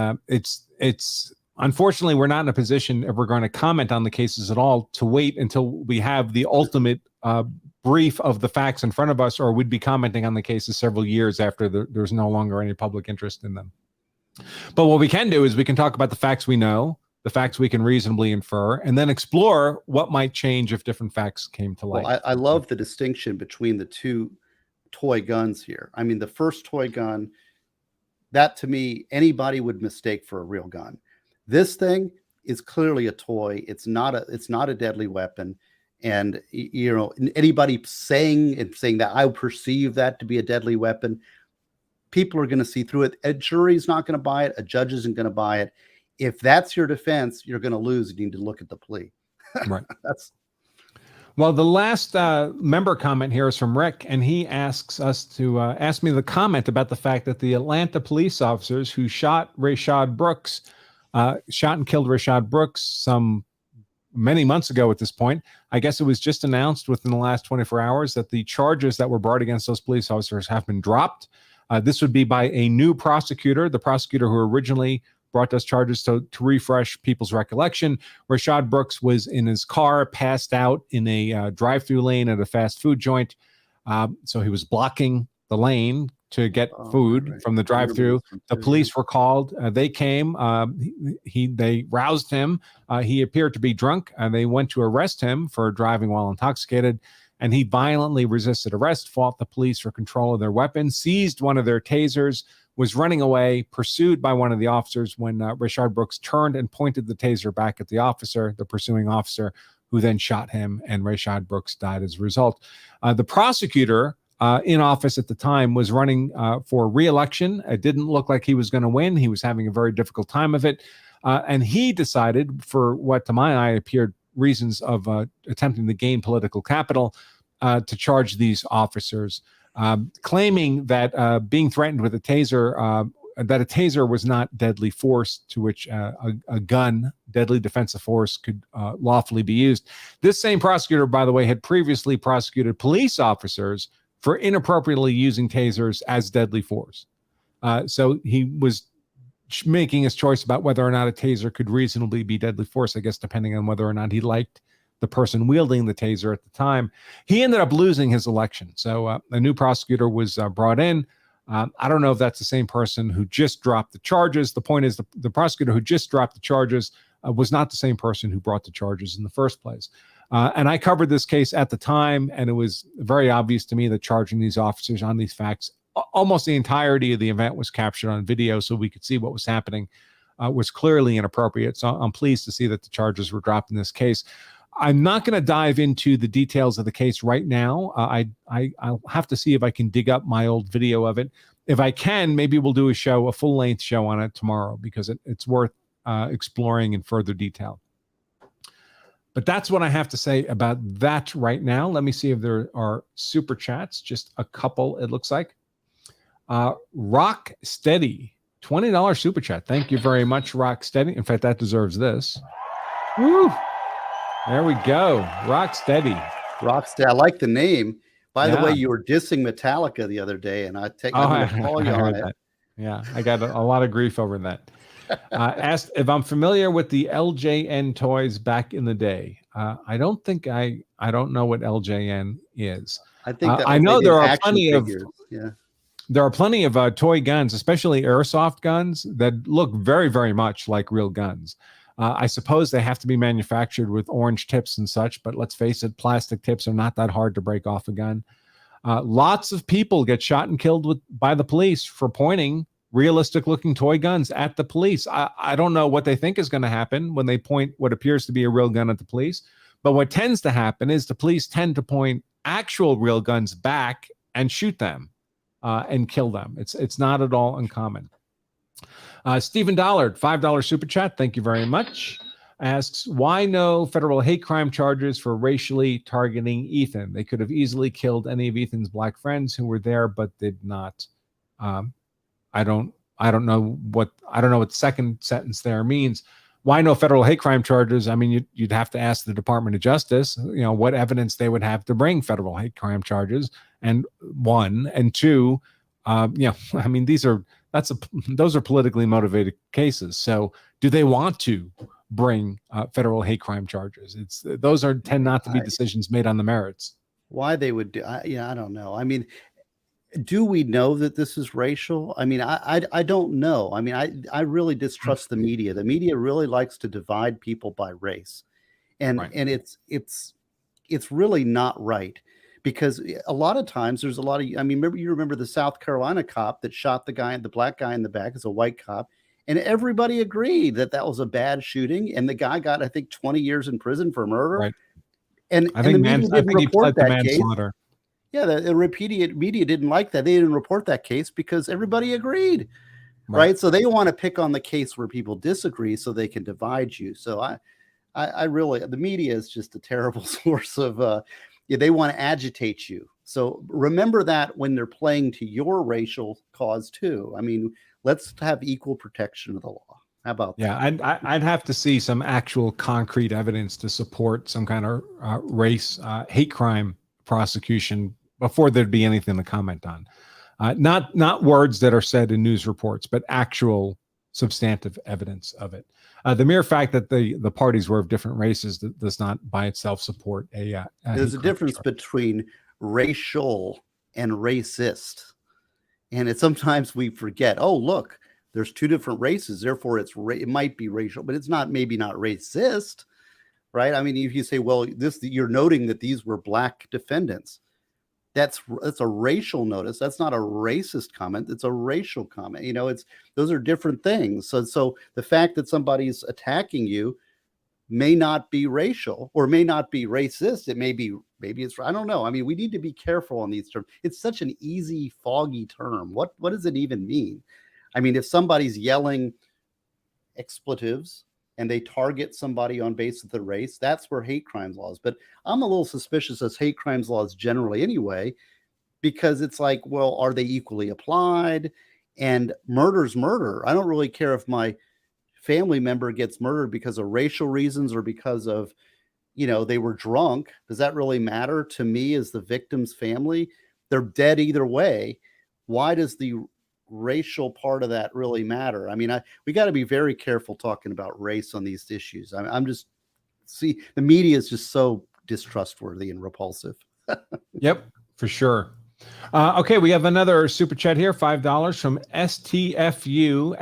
[SPEAKER 1] unfortunately, we're not in a position, if we're going to comment on the cases at all, to wait until we have the ultimate brief of the facts in front of us, or we'd be commenting on the cases several years after there's no longer any public interest in them. But what we can do is we can talk about the facts we know, the facts we can reasonably infer, and then explore what might change if different facts came to light.
[SPEAKER 2] Well, I love the distinction between the two toy guns here. I mean, the first toy gun, that to me, anybody would mistake for a real gun. This thing is clearly a toy. It's not a deadly weapon. And, anybody saying that I perceive that to be a deadly weapon, people are going to see through it. A jury's not going to buy it. A judge isn't going to buy it. If that's your defense, you're going to lose. You need to look at the plea.
[SPEAKER 1] Right. Well, the last member comment here is from Rick, and he asks us to ask me the comment about the fact that the Atlanta police officers who shot and killed Rayshard Brooks many months ago at this point. I guess it was just announced within the last 24 hours that the charges that were brought against those police officers have been dropped. This would be by a new prosecutor, the prosecutor who originally brought those charges. To refresh people's recollection, Rayshard Brooks was in his car, passed out in a drive-through lane at a fast food joint. So he was blocking the lane to get food from the drive-through. The police were called. They came. They roused him. He appeared to be drunk, and they went to arrest him for driving while intoxicated. And he violently resisted arrest, fought the police for control of their weapons, seized one of their tasers, was running away, pursued by one of the officers when Rayshard Brooks turned and pointed the taser back at the pursuing officer, who then shot him, and Rayshard Brooks died as a result. The prosecutor in office at the time was running for re-election. It didn't look like he was going to win. He was having a very difficult time of it. And he decided, for what to my eye appeared reasons of attempting to gain political capital, to charge these officers, claiming that being threatened with a taser, that a taser was not deadly force, to which a gun, deadly defensive force, could lawfully be used. This same prosecutor, by the way, had previously prosecuted police officers for inappropriately using tasers as deadly force. So he was making his choice about whether or not a taser could reasonably be deadly force, I guess, depending on whether or not he liked the person wielding the taser at the time. He ended up losing his election. So a new prosecutor was brought in. I don't know if that's the same person who just dropped the charges. The point is, the prosecutor who just dropped the charges was not the same person who brought the charges in the first place. And I covered this case at the time, and it was very obvious to me that charging these officers on these facts, almost the entirety of the event was captured on video so we could see what was happening, was clearly inappropriate. So I'm pleased to see that the charges were dropped in this case. I'm not going to dive into the details of the case right now. I'll have to see if I can dig up my old video of it. If I can, maybe we'll do a full-length show on it tomorrow, because it's worth exploring in further detail. But that's what I have to say about that right now. Let me see if there are super chats. Just a couple, it looks like. Rock Steady, $20 super chat. Thank you very much, Rock Steady. In fact, that deserves this. Woo! There we go. Rock Steady.
[SPEAKER 2] Rock Steady. I like the name. By the way, you were dissing Metallica the other day, and I'm going to call you on it.
[SPEAKER 1] Yeah, I got a lot of grief over that. Asked if I'm familiar with the LJN toys back in the day. I don't think I don't know what LJN is.
[SPEAKER 2] I think that
[SPEAKER 1] I
[SPEAKER 2] was
[SPEAKER 1] know
[SPEAKER 2] maybe
[SPEAKER 1] there
[SPEAKER 2] an
[SPEAKER 1] are
[SPEAKER 2] action
[SPEAKER 1] plenty of
[SPEAKER 2] figures. Yeah.
[SPEAKER 1] there are plenty of toy guns, especially airsoft guns, that look very, very much like real guns. I suppose they have to be manufactured with orange tips and such, but let's face it, plastic tips are not that hard to break off a gun. Lots of people get shot and killed by the police for pointing realistic-looking toy guns at the police. I don't know what they think is going to happen when they point what appears to be a real gun at the police, but what tends to happen is the police tend to point actual real guns back and shoot them and kill them. It's not at all uncommon. Stephen Dollard, $5 super chat. Thank you very much. Asks, why no federal hate crime charges for racially targeting Ethan? They could have easily killed any of Ethan's black friends who were there, but did not. I don't know what the second sentence there means. Why no federal hate crime charges? I mean, you'd have to ask the Department of Justice, what evidence they would have to bring federal hate crime charges. And one, and two, I mean, those are politically motivated cases. So do they want to bring federal hate crime charges? Those tend not to be decisions made on the merits.
[SPEAKER 2] Why they would do? I don't know. I mean, do we know that this is racial? I mean, I don't know. I mean, I really distrust the media. The media really likes to divide people by race, and
[SPEAKER 1] Right.
[SPEAKER 2] and it's really not right, because a lot of times there's a lot of, I mean, you remember the South Carolina cop that shot the black guy in the back as a white cop, and everybody agreed that was a bad shooting, and the guy got, I think, 20 years in prison for murder.
[SPEAKER 1] Right.
[SPEAKER 2] And
[SPEAKER 1] I think
[SPEAKER 2] the media didn't
[SPEAKER 1] he
[SPEAKER 2] report
[SPEAKER 1] pled to
[SPEAKER 2] that case.
[SPEAKER 1] manslaughter.
[SPEAKER 2] Yeah, the media didn't like that. They didn't report that case because everybody agreed, right? So they want to pick on the case where people disagree so they can divide you. So I really, the media is just a terrible source of, they want to agitate you. So remember that when they're playing to your racial cause too. I mean, let's have equal protection of the law. How about that?
[SPEAKER 1] Yeah, I'd have to see some actual concrete evidence to support some kind of race hate crime prosecution before there'd be anything to comment on. Not words that are said in news reports, but actual substantive evidence of it. The mere fact that the parties were of different races does not by itself support a
[SPEAKER 2] There's a difference between racial and racist. And sometimes we forget, oh, look, there's two different races, therefore it might be racial, but it's maybe not racist, right? I mean, if you say, well, you're noting that these were black defendants, that's a racial notice. That's not a racist comment. It's a racial comment. Those are different things. So the fact that somebody's attacking you may not be racial or may not be racist. It may be, maybe it's, I don't know. I mean, we need to be careful on these terms. It's such an easy, foggy term. What does it even mean? I mean, if somebody's yelling expletives and they target somebody on basis of the race, that's where hate crimes laws. But I'm a little suspicious of hate crimes laws generally anyway, because it's like, well, are they equally applied? And murder's murder. I don't really care if my family member gets murdered because of racial reasons or because of, they were drunk. Does that really matter to me as the victim's family? They're dead either way. Why does the racial part of that really matter? I mean, we got to be very careful talking about race on these issues. The media is just so distrustworthy and repulsive.
[SPEAKER 1] Yep, for sure. Okay, we have another super chat here, $5 from STFUFFS.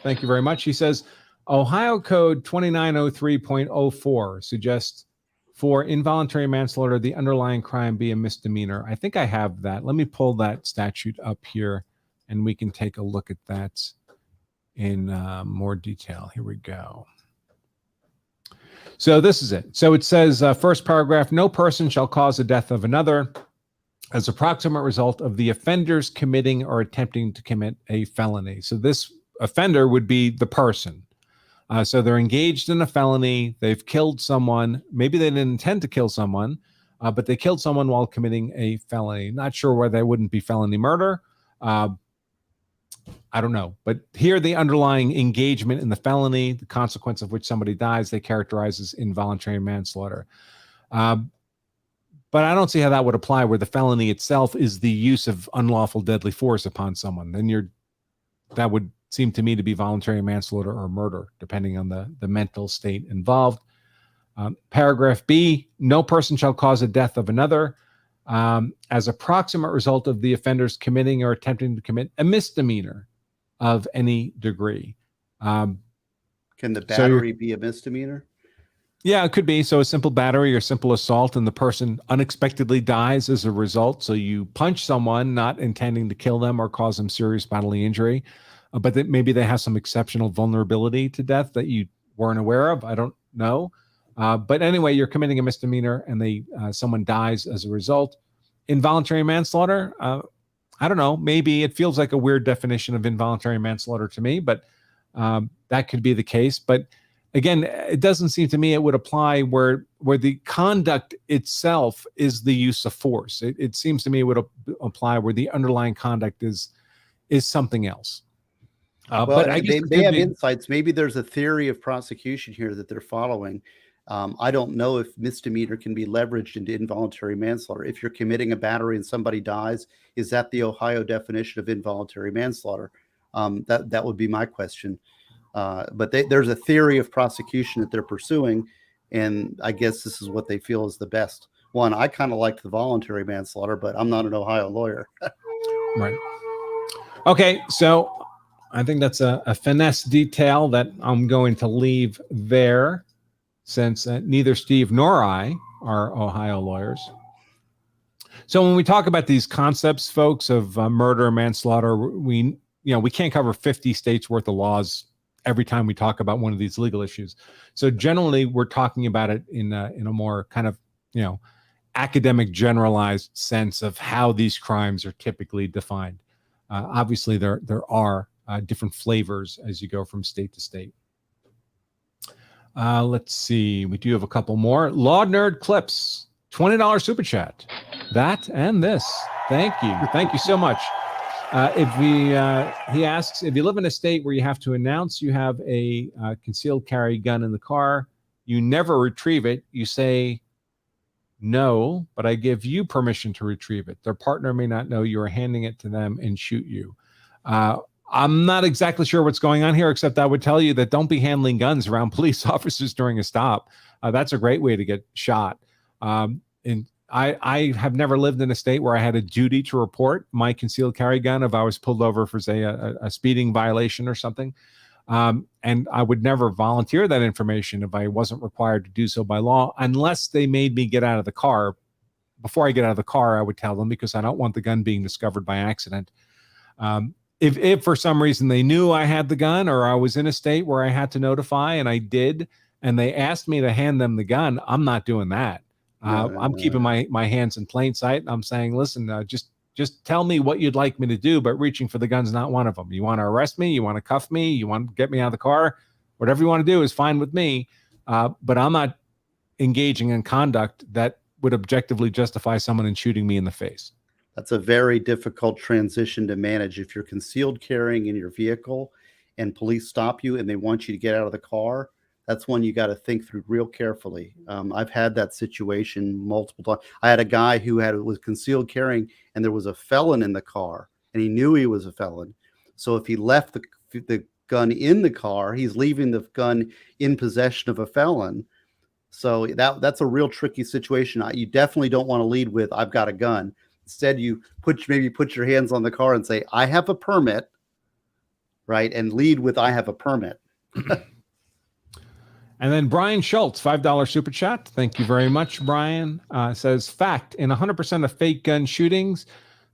[SPEAKER 1] Thank you very much. He says, Ohio Code 2903.04 suggests for involuntary manslaughter, the underlying crime be a misdemeanor. I think I have that. Let me pull that statute up here and we can take a look at that in more detail. Here we go. So this is it. So it says, first paragraph, no person shall cause the death of another as a proximate result of the offender's committing or attempting to commit a felony. So this offender would be the person. So they're engaged in a felony. They've killed someone. Maybe they didn't intend to kill someone, but they killed someone while committing a felony. Not sure why that wouldn't be felony murder. I don't know. But here, the underlying engagement in the felony, the consequence of which somebody dies, they characterize as involuntary manslaughter. But I don't see how that would apply where the felony itself is the use of unlawful deadly force upon someone. Then that would seem to me to be voluntary manslaughter or murder, depending on the mental state involved. Paragraph B, no person shall cause the death of another as a proximate result of the offender's committing or attempting to commit a misdemeanor of any degree.
[SPEAKER 2] Can the battery be a misdemeanor?
[SPEAKER 1] Yeah, it could be. So a simple battery or simple assault, and the person unexpectedly dies as a result. So you punch someone not intending to kill them or cause them serious bodily injury, but that maybe they have some exceptional vulnerability to death that you weren't aware of. I don't know. But anyway, you're committing a misdemeanor and someone dies as a result. Involuntary manslaughter, I don't know. Maybe it feels like a weird definition of involuntary manslaughter to me, but that could be the case. But again, it doesn't seem to me it would apply where the conduct itself is the use of force. It seems to me it would apply where the underlying conduct is something else.
[SPEAKER 2] But I guess they have insights. Maybe there's a theory of prosecution here that they're following. I don't know if misdemeanor can be leveraged into involuntary manslaughter. If you're committing a battery and somebody dies, is that the Ohio definition of involuntary manslaughter? That would be my question. But there's a theory of prosecution that they're pursuing, and I guess this is what they feel is the best one. I kind of liked the voluntary manslaughter, but I'm not an Ohio lawyer.
[SPEAKER 1] Right. Okay, so I think that's a finesse detail that I'm going to leave there, since neither Steve nor I are Ohio lawyers. So when we talk about these concepts, folks, of murder, manslaughter, we can't cover 50 states worth of laws every time we talk about one of these legal issues. So generally, we're talking about it in a more kind of academic, generalized sense of how these crimes are typically defined. Obviously, there are different flavors as you go from state to state. Let's see. We do have a couple more. Law Nerd Clips, $20 super chat. That and this. Thank you. Thank you so much. He asks, if you live in a state where you have to announce you have a concealed carry gun in the car, you never retrieve it. You say, no, but I give you permission to retrieve it. Their partner may not know you are handing it to them and shoot you. I'm not exactly sure what's going on here, except I would tell you that don't be handling guns around police officers during a stop. That's a great way to get shot. And I have never lived in a state where I had a duty to report my concealed carry gun if I was pulled over for, say, a speeding violation or something. And I would never volunteer that information if I wasn't required to do so by law, unless they made me get out of the car. Before I get out of the car, I would tell them, because I don't want the gun being discovered by accident. If for some reason they knew I had the gun, or I was in a state where I had to notify and I did, and they asked me to hand them the gun, I'm not doing that. I'm keeping my hands in plain sight. I'm saying, listen, just tell me what you'd like me to do, but reaching for the gun's not one of them. You want to arrest me? You want to cuff me? You want to get me out of the car? Whatever you want to do is fine with me. But I'm not engaging in conduct that would objectively justify someone in shooting me in the face.
[SPEAKER 2] That's a very difficult transition to manage. If you're concealed carrying in your vehicle and police stop you and they want you to get out of the car, that's one you got to think through real carefully. I've had that situation multiple times. I had a guy who was concealed carrying, and there was a felon in the car, and he knew he was a felon. So if he left the gun in the car, he's leaving the gun in possession of a felon. So that's a real tricky situation. You definitely don't want to lead with, I've got a gun. Instead, you maybe put your hands on the car and say, I have a permit, right? And lead with, I have a permit.
[SPEAKER 1] And then Brian Schultz, $5 super chat. Thank you very much, Brian. Says, fact, in 100% of fake gun shootings,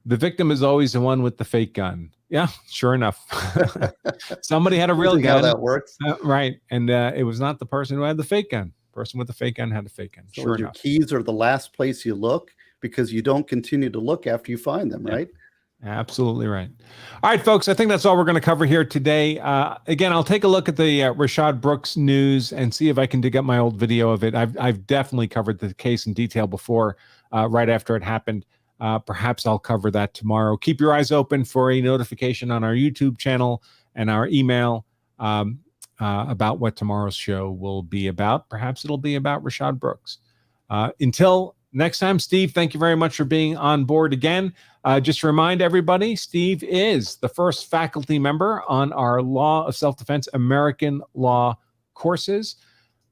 [SPEAKER 1] the victim is always the one with the fake gun. Yeah, sure enough. Somebody had a real gun.
[SPEAKER 2] How that works.
[SPEAKER 1] Right. And it was not the person who had the fake gun. The person with the fake gun had the fake gun.
[SPEAKER 2] So
[SPEAKER 1] sure
[SPEAKER 2] your
[SPEAKER 1] enough.
[SPEAKER 2] Keys are the last place you look, because you don't continue to look after you find them, right?
[SPEAKER 1] Absolutely right. All right, folks, I think that's all we're going to cover here today. Again, I'll take a look at the Rayshard Brooks news and see if I can dig up my old video of it. I've definitely covered the case in detail before, right after it happened. Perhaps I'll cover that tomorrow. Keep your eyes open for a notification on our YouTube channel and our email about what tomorrow's show will be about. Perhaps it'll be about Rayshard Brooks. Until next time, Steve, thank you very much for being on board again. Just to remind everybody, Steve is the first faculty member on our Law of Self-Defense American Law courses.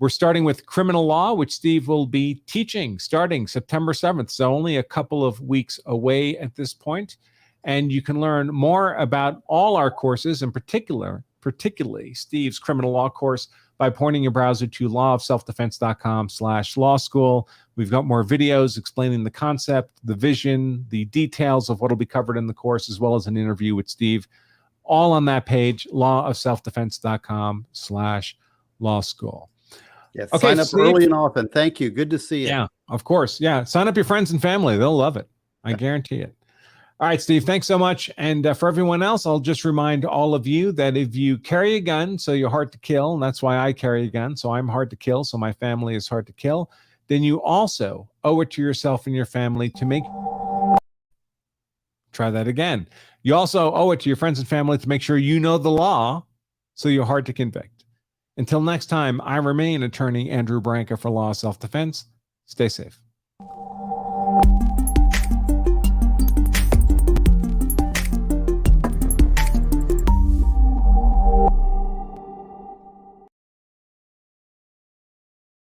[SPEAKER 1] We're starting with criminal law, which Steve will be teaching starting September 7th. So only a couple of weeks away at this point. And you can learn more about all our courses, in particularly Steve's criminal law course, by pointing your browser to lawofselfdefense.com/law school. We've got more videos explaining the concept, the vision, the details of what will be covered in the course, as well as an interview with Steve, all on that page, lawofselfdefense.com/law school.
[SPEAKER 2] Yes,
[SPEAKER 1] Okay,
[SPEAKER 2] sign up
[SPEAKER 1] Steve.
[SPEAKER 2] early and often. Thank you. Good to see you.
[SPEAKER 1] Yeah, of course. Yeah, sign up your friends and family. They'll love it. I guarantee it. All right, Steve, thanks so much. And for everyone else, I'll just remind all of you that if you carry a gun, so you're hard to kill, and that's why I carry a gun, so I'm hard to kill, so my family is hard to kill, then you also owe it to yourself and your family to make... Try that again. You also owe it to your friends and family to make sure you know the law, so you're hard to convict. Until next time, I remain Attorney Andrew Branca for Law of Self-Defense. Stay safe.